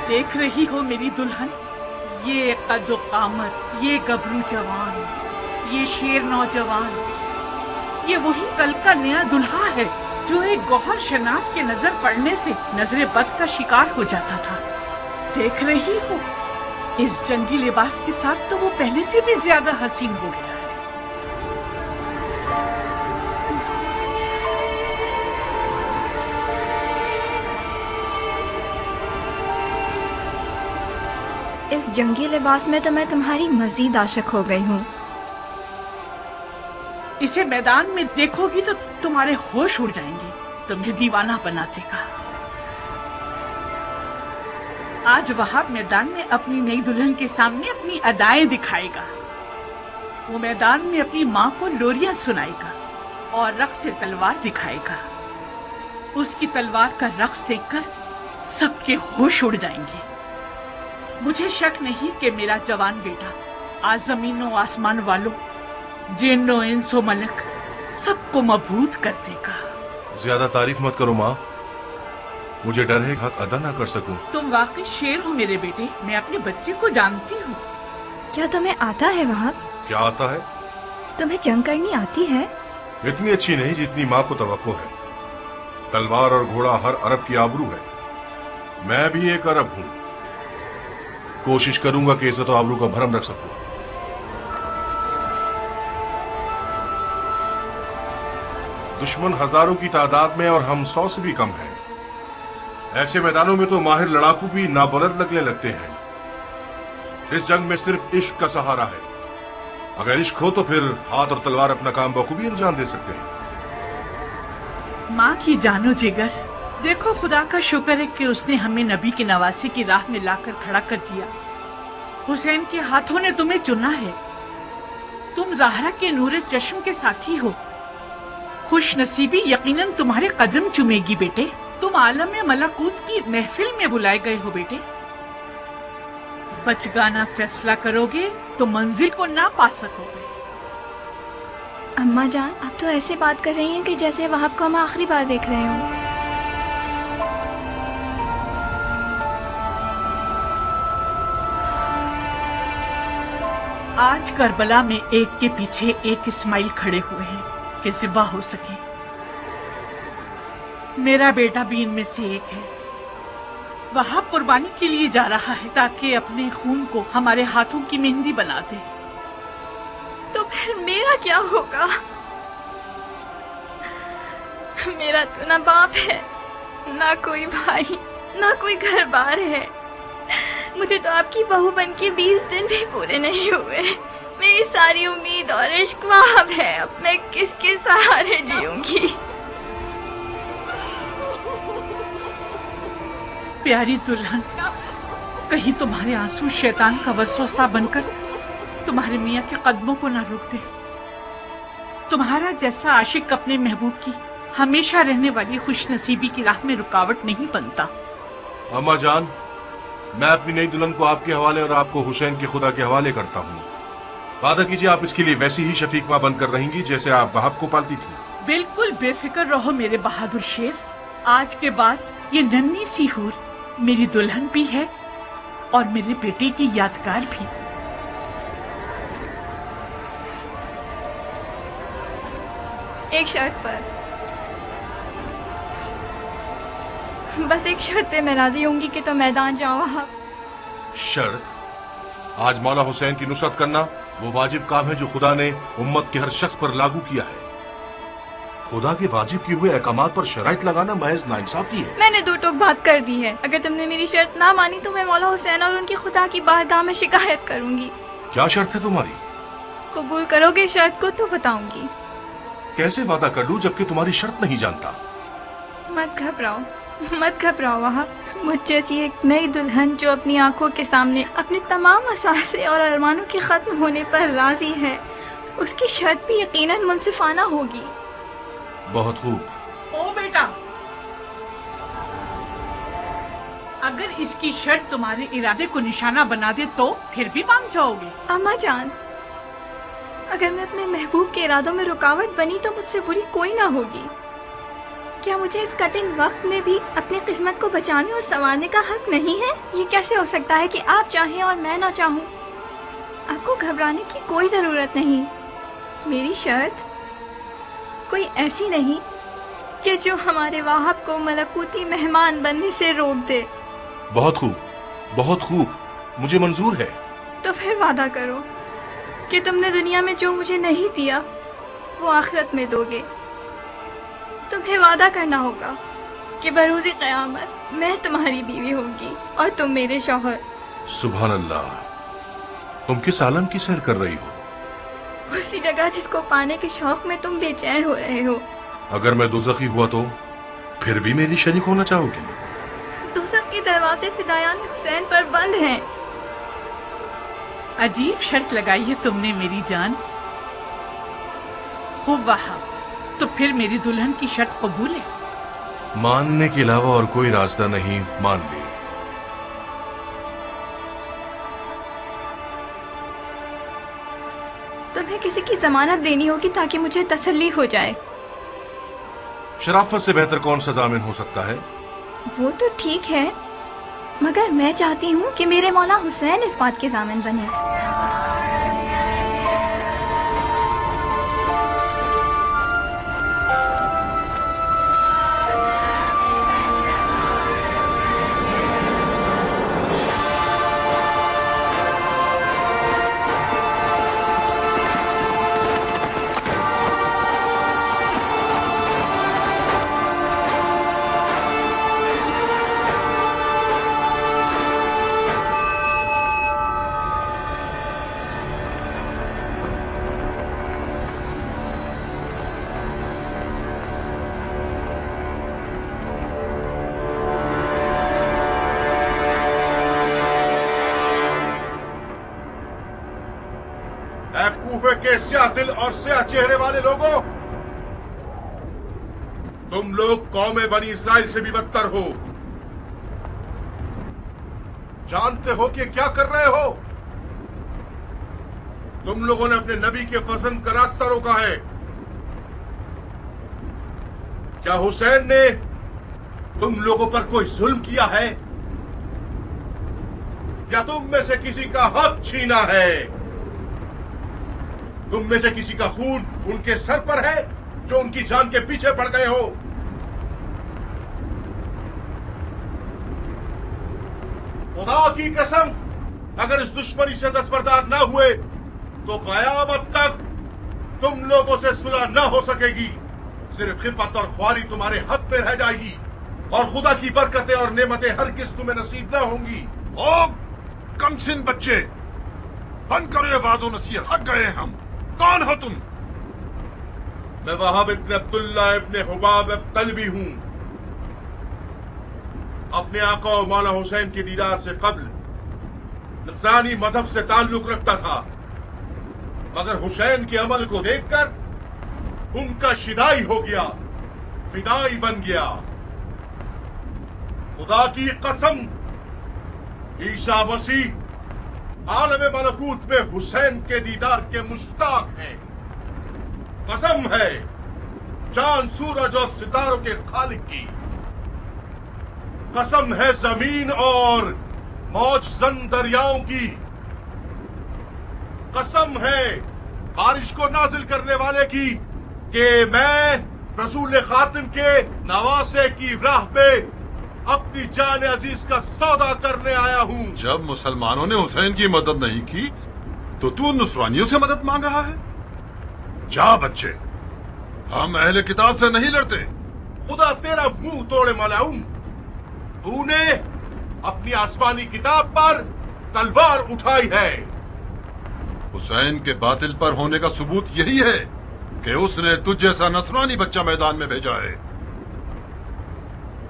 Speaker 11: देख रही हो मेरी दुल्हन, ये कद्दो कामत, ये गबरू जवान, ये शेर नौजवान, ये वही कल का नया दुल्हा है जो एक गौहर शनास के नजर पड़ने से नजरे बद का शिकार हो जाता था। देख रही हो, इस जंगी लिबास के साथ तो वो पहले से भी ज्यादा हसीन हो गया है।
Speaker 12: इस जंगी लिबास में तो मैं तुम्हारी मजीद आशिक हो गई हूँ।
Speaker 11: इसे मैदान में देखोगी तो तुम्हारे होश उड़ जाएंगे, तुम्हें दीवाना बना देगा। आज वहाब मैदान में अपनी नई दुल्हन के सामने अपनी अदाएं दिखाएगा। वो मैदान में अपनी माँ को लोरियां सुनाएगा और रक्स से तलवार दिखाएगा। उसकी तलवार का रक्स देखकर सबके होश उड़ जाएंगे। मुझे शक नहीं कि मेरा जवान बेटा आज जमीनों आसमान वालों, जिन्नो इंसो मलक सबको मबहूत कर देगा।
Speaker 8: ज्यादा तारीफ मत करो माँ, मुझे डर है हक अदा ना कर सकूं।
Speaker 11: तुम वाकई शेर हो मेरे बेटे, मैं अपने बच्चे को जानती हूँ।
Speaker 12: क्या तुम्हें आता है वहाब?
Speaker 8: क्या आता है?
Speaker 12: तुम्हें जंग करनी आती है?
Speaker 8: इतनी अच्छी नहीं जितनी माँ को तवक्को है। तलवार और घोड़ा हर अरब की आबरू है। मैं भी एक अरब हूँ। कोशिश करूंगा कि इज्जत और आबरू का भरम रख सकूं। दुश्मन हजारों की तादाद में और हम 100 से भी कम हैं। ऐसे मैदानों में तो माहिर लड़ाकू भी नाबलद लगने लगते हैं। इस जंग में सिर्फ इश्क का सहारा है। अगर इश्क हो तो फिर हाथ और तलवार अपना काम बखूबी अंजाम दे सकते हैं।
Speaker 11: माँ की जानो जिगर, देखो खुदा का शुक्र है कि उसने हमें नबी की नवासी की राह में लाकर खड़ा कर दिया। हुसैन के हाथों ने तुम्हें चुना है। तुम ज़हरा के नूरे चश्म के साथी हो। खुश नसीबी यकीनन तुम्हारे कदम चुमेगी बेटे। तुम आलम मलकूत की महफिल में बुलाए गए हो बेटे। बचगाना फैसला करोगे तो मंजिल को ना पा सकोगे।
Speaker 12: अम्मा जान, आप तो ऐसे बात कर रही हैं कि जैसे वहाब को हम आखिरी बार देख रहे हों।
Speaker 11: आज करबला में एक के पीछे एक इस्माइल खड़े हुए हैं कि ज़िबा हो सके। मेरा बेटा भी इनमें से एक है। वहाब कुर्बानी के लिए जा रहा है ताकि अपने खून को हमारे हाथों की मेहंदी बना दे।
Speaker 12: तो फिर मेरा क्या होगा? मेरा तो ना बाप है, ना कोई भाई, ना कोई घर बार है। मुझे तो आपकी बहू बनके 20 दिन भी पूरे नहीं हुए। मेरी सारी उम्मीद और इश्क वहाब है। अब मैं किसके सहारे जीऊंगी?
Speaker 11: प्यारी दुल्हन, कहीं तुम्हारे आंसू शैतान का वसवसा बनकर तुम्हारे मियाँ के कदमों को ना रोक दे। तुम्हारा जैसा आशिक अपने महबूब की हमेशा रहने वाली खुशनसीबी की राह में रुकावट नहीं बनता।
Speaker 8: अम्मा जान, मैं अपनी नई दुल्हन को आपके हवाले और आपको हुसैन के खुदा के हवाले करता हूँ। वादा कीजिए आप इसके लिए वैसी ही शफीक माँ बनकर रहेंगी जैसे आप वहाब को पालती थी।
Speaker 11: बिल्कुल बेफिक्र रहो मेरे बहादुर शेर। आज के बाद ये नन्ही सी हूर मेरी दुल्हन भी है और मेरे बेटे की यादगार भी।
Speaker 12: एक शर्त पर, बस एक शर्त पे मैं राजी होंगी कि तो मैदान जाओ आप।
Speaker 8: शर्त? आज मौला हुसैन की नुसरत करना वो वाजिब काम है जो खुदा ने उम्मत के हर शख्स पर लागू किया है। खुदा के वाजिब किए हुए अहकामात पर शराइत लगाना महज नाइंसाफी है।
Speaker 12: मैंने दो टोक बात कर दी है। अगर तुमने मेरी शर्त ना मानी तो मैं मौला हुसैन और उनकी खुदा की बारगाह में शिकायत करूंगी।
Speaker 8: क्या शर्त है तुम्हारी?
Speaker 12: कबूल करोगे शर्त को तो बताऊंगी।
Speaker 8: कैसे वादा कर लूं जबकि तुम्हारी शर्त नहीं जानता?
Speaker 12: मत घबराओ, मत घबराओ वहाब। मुझ जैसी एक नई दुल्हन जो अपनी आंखों के सामने अपने तमाम असासे और अरमानों के खत्म होने पर राजी है, उसकी शर्त भी यकीनन मुनसिफाना होगी।
Speaker 8: बहुत खूब।
Speaker 11: ओ बेटा, अगर इसकी शर्त तुम्हारे इरादे को निशाना बना दे तो फिर भी मान जाओगे?
Speaker 12: अम्मा जान, अगर मैं अपने महबूब के इरादों में रुकावट बनी तो मुझसे बुरी कोई ना होगी। क्या मुझे इस कठिन वक्त में भी अपनी किस्मत को बचाने और संवारने का हक नहीं है? ये कैसे हो सकता है कि आप चाहें और मैं ना चाहूँ? आपको घबराने की कोई जरूरत नहीं। मेरी शर्त कोई ऐसी नहीं कि जो हमारे वहाब को मलकूती मेहमान बनने से रोक दे।
Speaker 8: बहुत खूब, बहुत खूब, मुझे मंजूर है।
Speaker 12: तो फिर वादा करो कि तुमने दुनिया में जो मुझे नहीं दिया वो आखिरत में दोगे। तुम्हें वादा करना होगा कि बरूज़े क़यामत मैं तुम्हारी बीवी होंगी और तुम मेरे शौहर।
Speaker 8: सुभान अल्लाह, तुम किस आलम की सैर कर रही हो?
Speaker 12: उसी जगह जिसको पाने के शौक में तुम बेचैन हो रहे हो।
Speaker 8: अगर मैं दोज़खी हुआ तो फिर भी मेरी शरीक होना चाहोगी?
Speaker 12: दोज़ख के दरवाजे फिदायान हुसैन पर बंद हैं।
Speaker 11: अजीब शर्त लगाई है तुमने मेरी जान। खूब वहाब, तो फिर मेरी दुल्हन की शर्त कबूल है?
Speaker 8: मानने के अलावा और कोई रास्ता नहीं, मान ली।
Speaker 12: तुम्हें किसी की जमानत देनी होगी ताकि मुझे तसल्ली हो जाए।
Speaker 8: शराफत से बेहतर कौन सा जामिन हो सकता है?
Speaker 12: वो तो ठीक है, मगर मैं चाहती हूँ कि मेरे मौला हुसैन इस बात के जामिन बने।
Speaker 8: के स्याह दिल और स्याह चेहरे वाले लोगों, तुम लोग कौमे बनी इसराइल से भी बदतर हो। जानते हो कि क्या कर रहे हो? तुम लोगों ने अपने नबी के फजल का रास्ता रोका है। क्या हुसैन ने तुम लोगों पर कोई जुल्म किया है? या तुम में से किसी का हक छीना है? तुम में से किसी का खून उनके सर पर है जो उनकी जान के पीछे पड़ गए हो? खुदा की कसम, अगर इस दुश्मनी से दस्तबरदार न हुए तो कयामत तक तुम लोगों से सुलह न हो सकेगी। सिर्फ खिफत और ख्वारी तुम्हारे हक पे रह जाएगी और खुदा की बरकतें और नेमतें हरगिज़ तुम्हें नसीब न होंगी। ओ कमसिन बच्चे, बंद करो ये वाज़ो नसीहत, थक गए हम। कौन हो तुम? मैं वहाब इब्न अब्दुल्ला इब्न हुबाब तलबी हूं। अपने आका और मौला हुसैन के दीदार से कब्ल नस्रानी मजहब से ताल्लुक रखता था, मगर हुसैन के अमल को देखकर उनका शिदाई हो गया, फिदाई बन गया। खुदा की कसम, ईसा मसीह आलम मलकूत में हुसैन के दीदार के मुश्ताक हैं। कसम है चांद सूरज और सितारों के खालिक की। कसम है जमीन और मौजजन दरियाओं की। कसम है बारिश को नाजिल करने वाले की कि मैं रसूल खातिम के नवासे की राह पे अपनी जान अजीज का सौदा करने आया हूँ।
Speaker 6: जब मुसलमानों ने हुसैन की मदद नहीं की तो तू नुसरानियों से मदद मांग रहा है?
Speaker 8: जा बच्चे,
Speaker 6: हम अहले किताब से नहीं लड़ते।
Speaker 8: खुदा तेरा मुंह तोड़े मलाऊं। तूने अपनी आसमानी किताब पर तलवार उठाई है।
Speaker 6: हुसैन के बातिल पर होने का सबूत यही है कि उसने तुझ जैसा नसरानी बच्चा मैदान में भेजा है।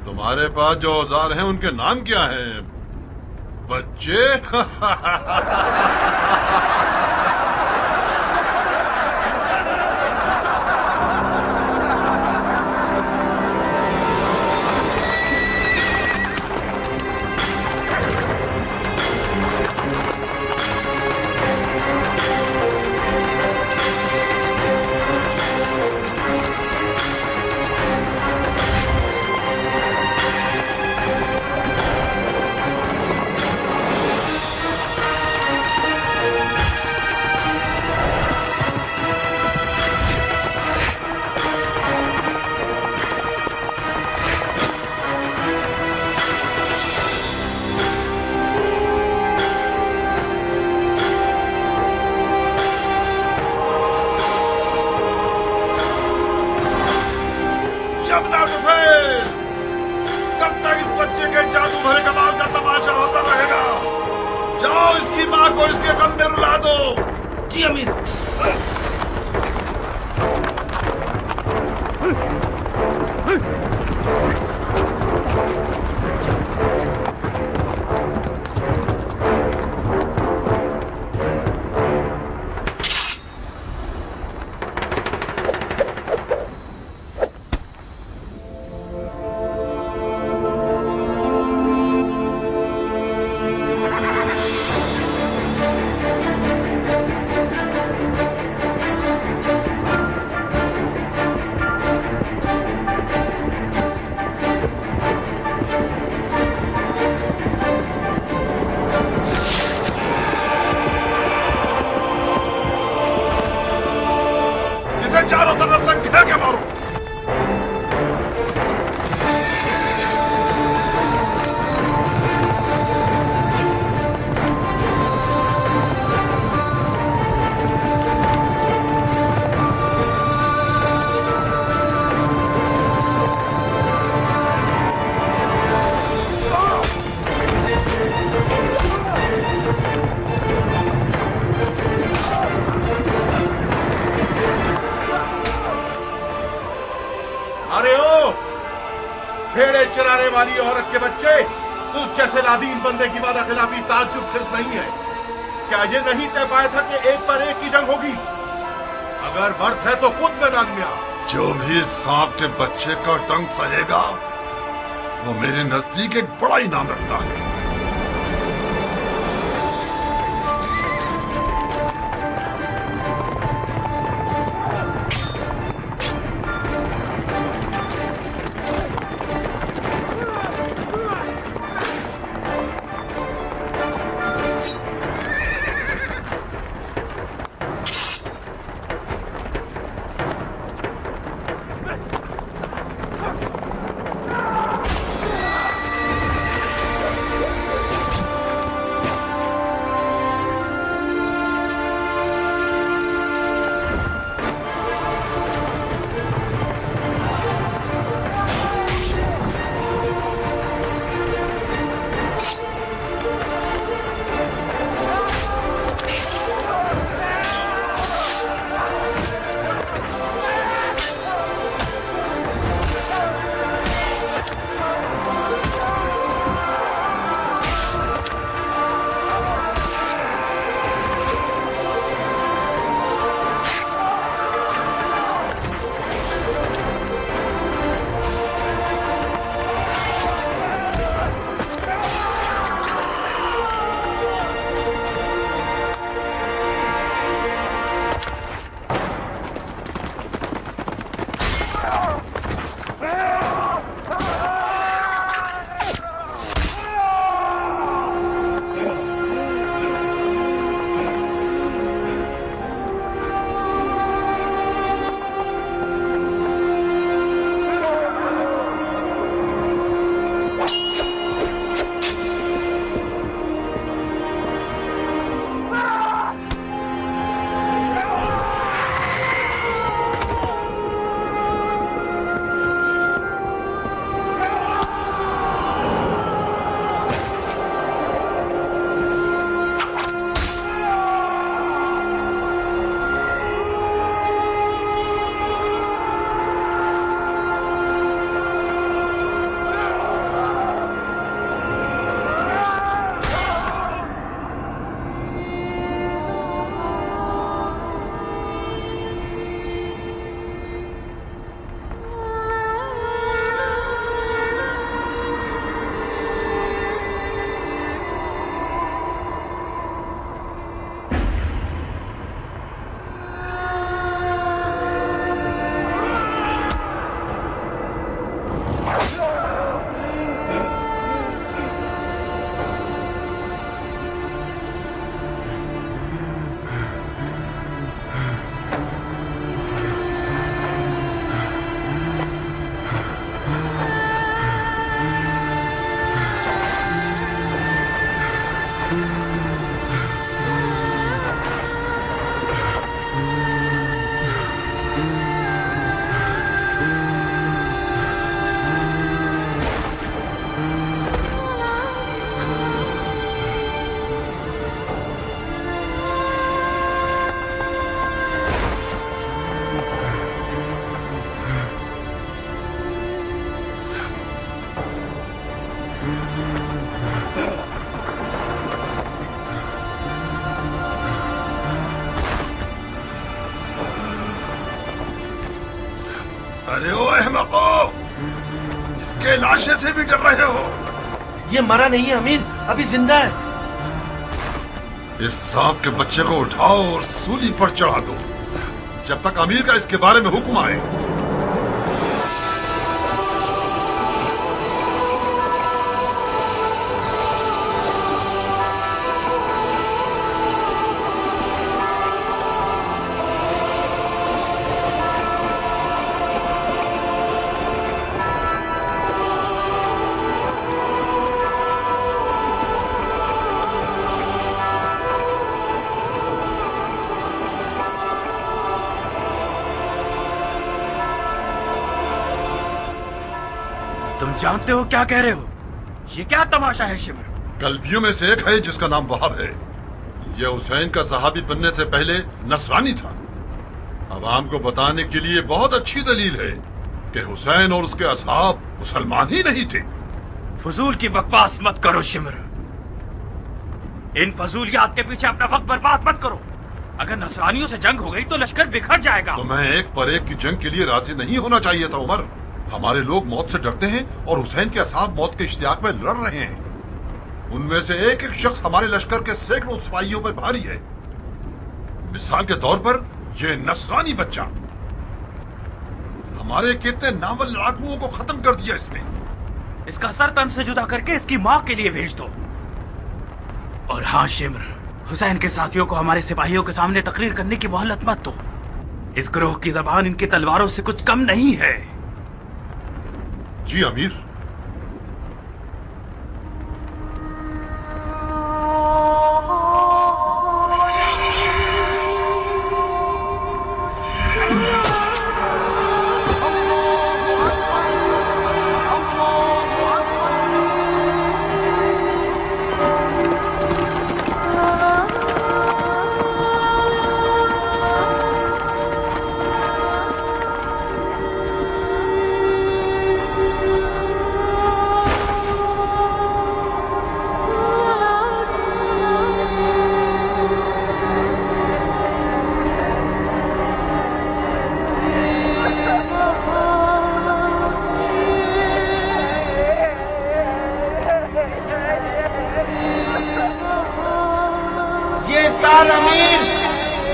Speaker 6: तुम्हारे पास जो औजार हैं उनके नाम क्या हैं बच्चे?
Speaker 8: चराने वाली औरत के बच्चे, तुझ जैसे लादीन बंदे की वादा खिलाफी ताज्जुब खिस नहीं है। क्या ये नहीं तय पाया था कि एक पर एक की जंग होगी? अगर मर्द है तो खुद मैदान में आ।
Speaker 6: जो भी सांप के बच्चे का डंक सहेगा वो मेरे नजदीक एक बड़ा इनाम रखता है।
Speaker 8: अरे ओ अहमको, इसके लाशे से भी डर रहे हो?
Speaker 3: ये मरा नहीं है अमीर, अभी जिंदा है।
Speaker 8: इस सांप के बच्चे को उठाओ और सूली पर चढ़ा दो, जब तक अमीर का इसके बारे में हुक्म आए।
Speaker 3: तुम जानते हो क्या कह रहे हो? ये क्या तमाशा है शिमर?
Speaker 8: कल्बियों में से एक है जिसका नाम वहाब है। यह हुसैन का सहाबी बनने से पहले नसरानी था। अवाम को बताने के लिए बहुत अच्छी दलील है कि हुसैन और उसके असहाब मुसलमान ही नहीं थे।
Speaker 3: फजूल की बकवास मत करो शिमर। इन फजूलियात के पीछे अपना वक्त बर्बाद मत करो। अगर नसरानियों से जंग हो गई तो लश्कर बिखर जाएगा।
Speaker 8: तुम्हें एक पर एक की जंग के लिए राजी नहीं होना चाहिए था उमर। हमारे लोग मौत से डरते हैं और हुसैन के असहाब मौत के इश्तियाक में लड़ रहे हैं। उनमें से एक एक शख्स हमारे लश्कर के सैकड़ों सिपाहियों पर भारी है। मिसाल के तौर पर यह नसरानी बच्चा हमारे कितने नावल लड़ाकुओं को खत्म कर दिया इसने।
Speaker 3: इसका सर तन से जुदा करके इसकी माँ के लिए भेज दो। और हाँ शिमर, हुसैन के साथियों को हमारे सिपाहियों के सामने तकरीर करने की मोहलत मत दो। इस ग्रोह की जबान इनकी तलवारों से कुछ कम नहीं है।
Speaker 8: जी अमीर।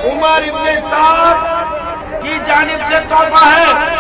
Speaker 13: उमर इब्ने साद की जानिब से तौबा है।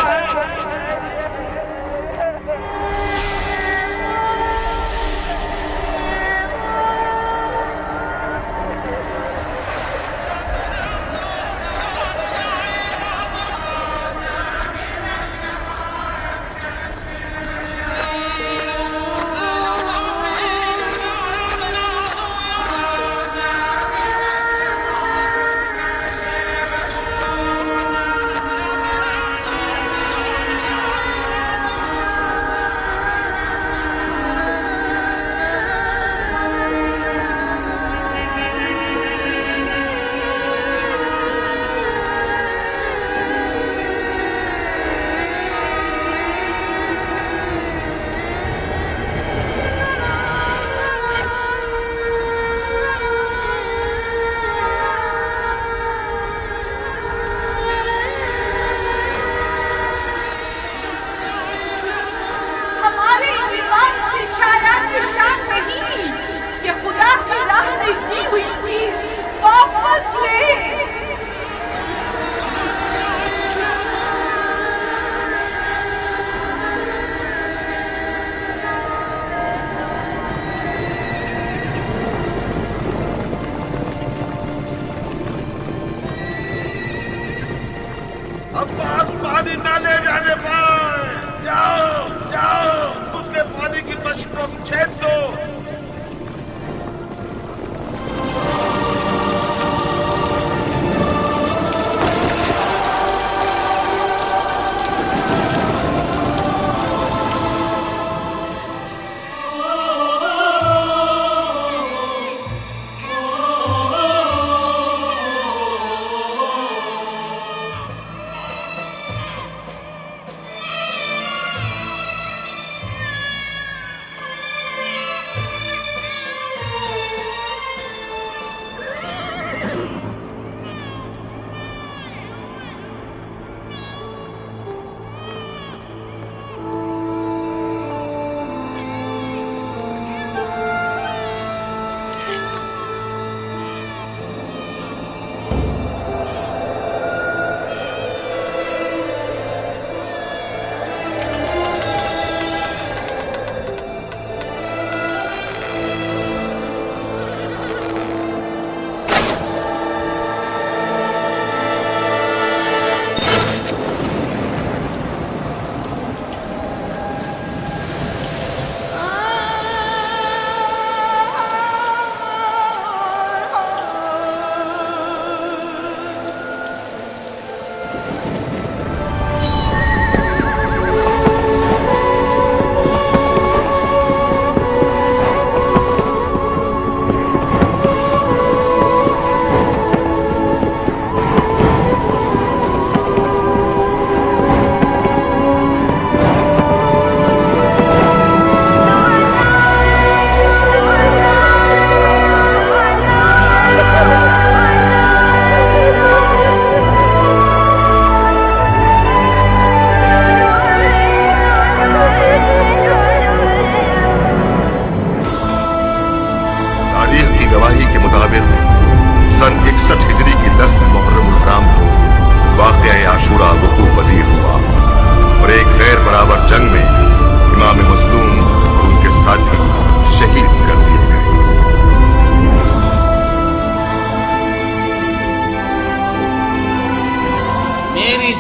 Speaker 8: अब्बास पानी ना ले जाने पाए। जाओ जाओ उसके पानी की मशकों को छेद दो।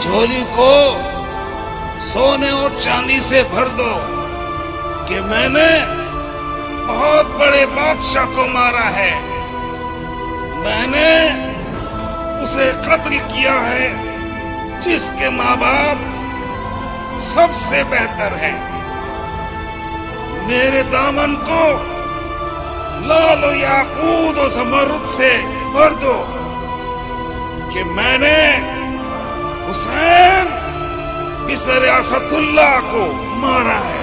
Speaker 13: झोली को सोने और चांदी से भर दो कि मैंने बहुत बड़े बादशाह को मारा है। मैंने उसे कत्ल किया है जिसके माँ बाप सबसे बेहतर हैं। मेरे दामन को लाल याकूत और ज़मरुद से भर दो कि मैंने हुसैन बिसर असदुल्लाह को मारा है।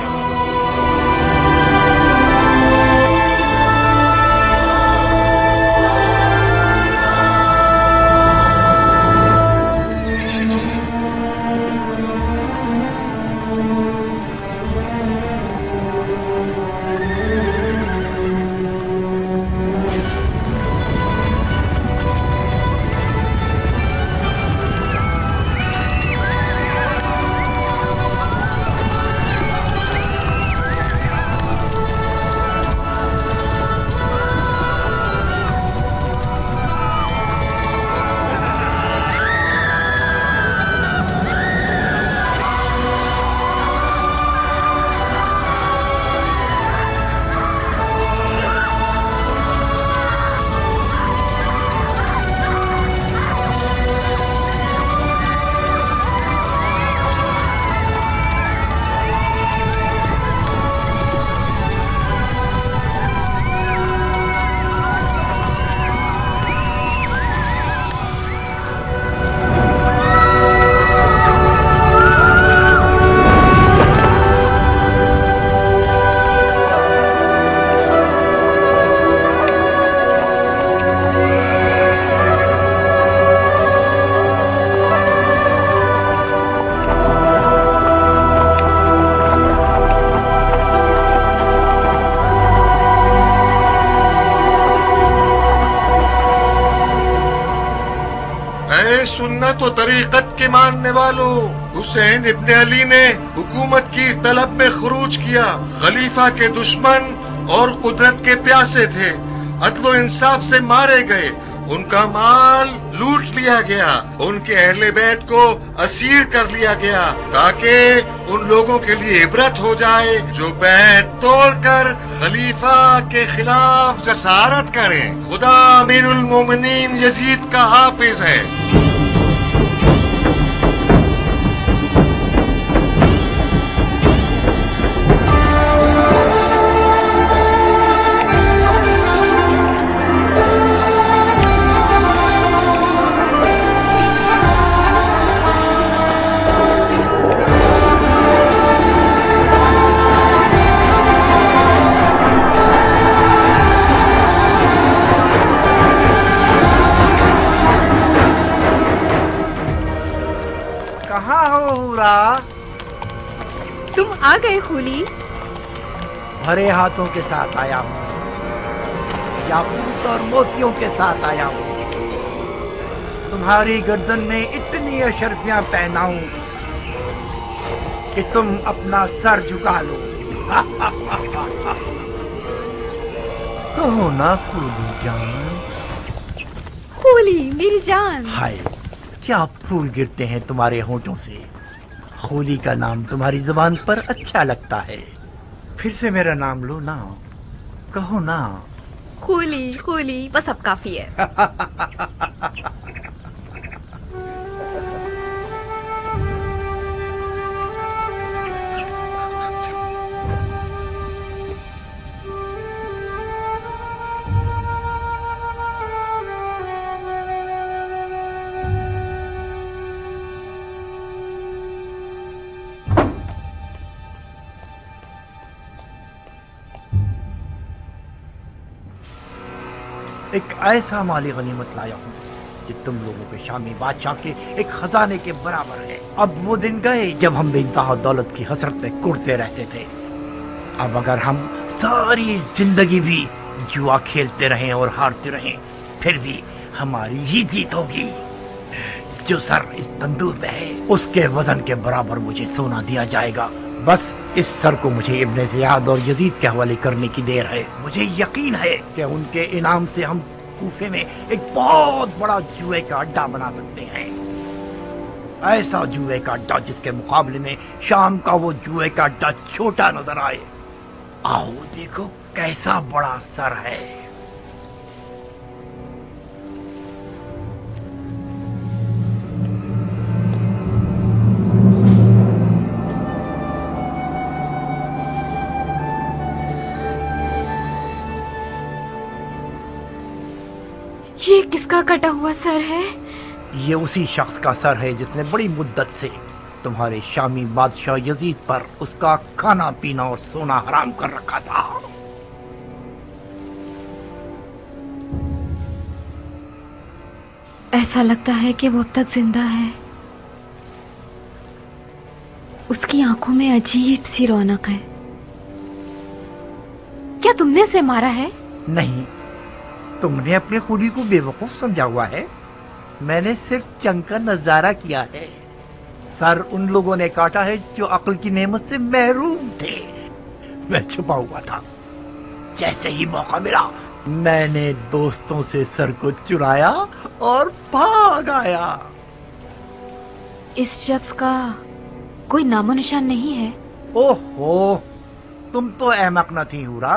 Speaker 6: सुन्नत और तरीकत के मानने वालों, हुसैन इब्ने अली ने हुकूमत की तलब में खरूज किया। खलीफा के दुश्मन और कुदरत के प्यासे थे, अदलो इंसाफ से मारे गए, उनका माल लूट लिया गया, उनके अहले बैत को असीर कर लिया गया ताकि उन लोगों के लिए इबरत हो जाए जो बैत तोड़कर खलीफा के खिलाफ जसारत करें। खुदा अमीरुल मोमिनीन यजीद का हाफिज है।
Speaker 4: तुम आ गए खूली?
Speaker 5: भरे हाथों के साथ आया हूँ, याकूत और मोतियों के साथ आया हूँ। तुम्हारी गर्दन में इतनी अशर्फियां पहनाऊं कि तुम अपना सर झुका लो। कहो ना खूली जान।
Speaker 4: खूली मेरी जान।
Speaker 5: हाय, क्या फूल गिरते हैं तुम्हारे होंठों से। खूली का नाम तुम्हारी जुबान पर अच्छा लगता है। फिर से मेरा नाम लो ना, कहो ना।
Speaker 4: खूली खूली बस अब काफी है।
Speaker 5: एक ऐसा माली गनीमत लाया हूँ कि तुम लोगों के शामी बादशाह के एक खजाने के बराबर है। अब वो दिन गए जब हम बेइंतहा दौलत की हसरत में कुड़ते रहते थे। अब अगर हम सारी जिंदगी भी जुआ खेलते रहें और हारते रहें, फिर भी हमारी ही जीत होगी। जो सर इस तंदूर में है उसके वजन के बराबर मुझे सोना दिया जाएगा। बस इस सर को मुझे इब्ने ज़ियाद और यजीद के हवाले करने की देर है। मुझे यकीन है कि उनके इनाम से हम कूफे में एक बहुत बड़ा जुए का अड्डा बना सकते हैं। ऐसा जुए का अड्डा जिसके मुकाबले में शाम का वो जुए का अड्डा छोटा नजर आए। आओ देखो कैसा बड़ा सर है।
Speaker 4: ये किसका कटा हुआ सर है?
Speaker 5: ये उसी शख्स का सर है जिसने बड़ी मुद्दत से तुम्हारे शामी बादशाह यजीद पर उसका खाना पीना और सोना हराम कर रखा था।
Speaker 4: ऐसा लगता है कि वो अब तक जिंदा है। उसकी आंखों में अजीब सी रौनक है। क्या तुमने उसे मारा है?
Speaker 5: नहीं, तुमने अपने खुदी को बेवकूफ समझा हुआ है। मैंने सिर्फ जंग का नजारा किया है। सर उन लोगों ने काटा है जो अक्ल की नेमत से महरूम थे। मैं छुपा हुआ था। जैसे ही मौका मिला मैंने दोस्तों से सर को चुराया और भाग आया।
Speaker 4: इस शख्स का कोई नामो निशान नहीं है?
Speaker 5: ओहो, तुम तो अहमक न थी हुरा।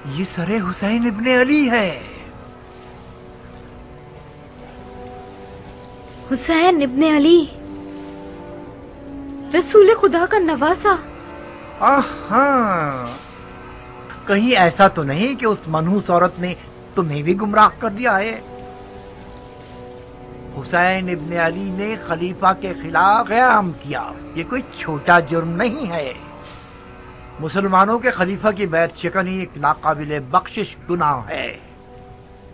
Speaker 5: ये सरे हुसैन इब्ने अली है।
Speaker 4: हुसैन इब्ने अली, रसूल खुदा का नवासा।
Speaker 5: हाँ, कहीं ऐसा तो नहीं कि उस मनहूस औरत ने तुम्हें भी गुमराह कर दिया है? हुसैन इब्ने अली ने खलीफा के खिलाफ क़याम किया। ये कोई छोटा जुर्म नहीं है। मुसलमानों के खलीफा की बैत शिकनी एक नाकाबिले बख्शिश गुनाह है।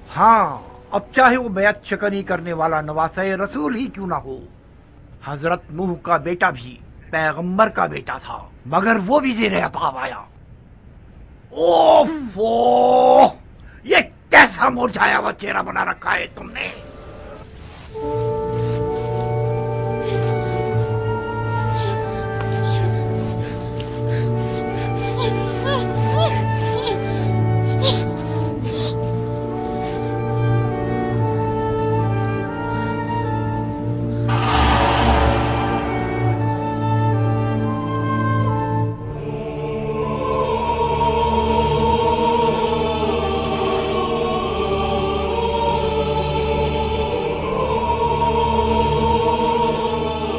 Speaker 5: हाँ, अब चाहे वो बैत शिकनी करने वाला नवासे रसूल ही क्यों ना हो। हजरत नूह का बेटा भी पैगंबर का बेटा था, मगर वो भी ज़ेरे अताब आया। ओफो, ये कैसा मुरझाया हुआ चेहरा बना रखा है तुमने।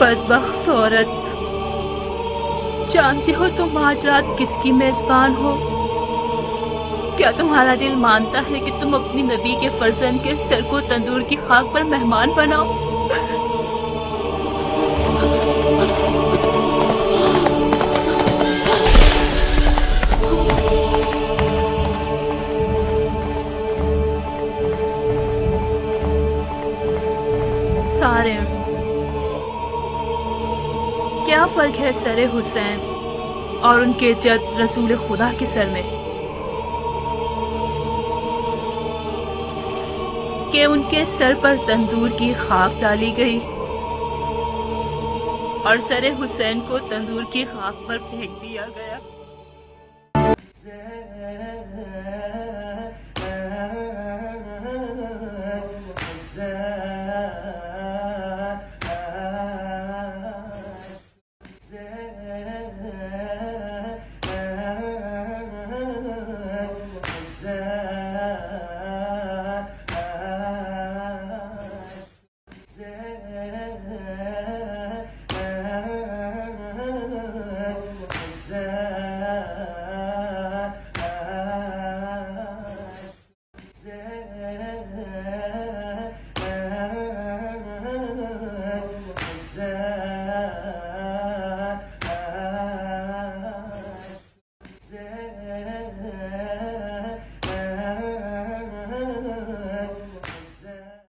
Speaker 11: बदबख्त औरत, जानती हो तुम आज रात किसकी मेजबान हो? क्या तुम्हारा दिल मानता है कि तुम अपनी नबी के फर्जंद के सर को तंदूर की खाक पर मेहमान बनाओ? सारे क्या फर्क है सरे हुसैन और उनके जद रसूल खुदा के सर में कि उनके सर पर तंदूर की खाक डाली गई और सरे हुसैन को तंदूर की खाक पर फेंक दिया गया।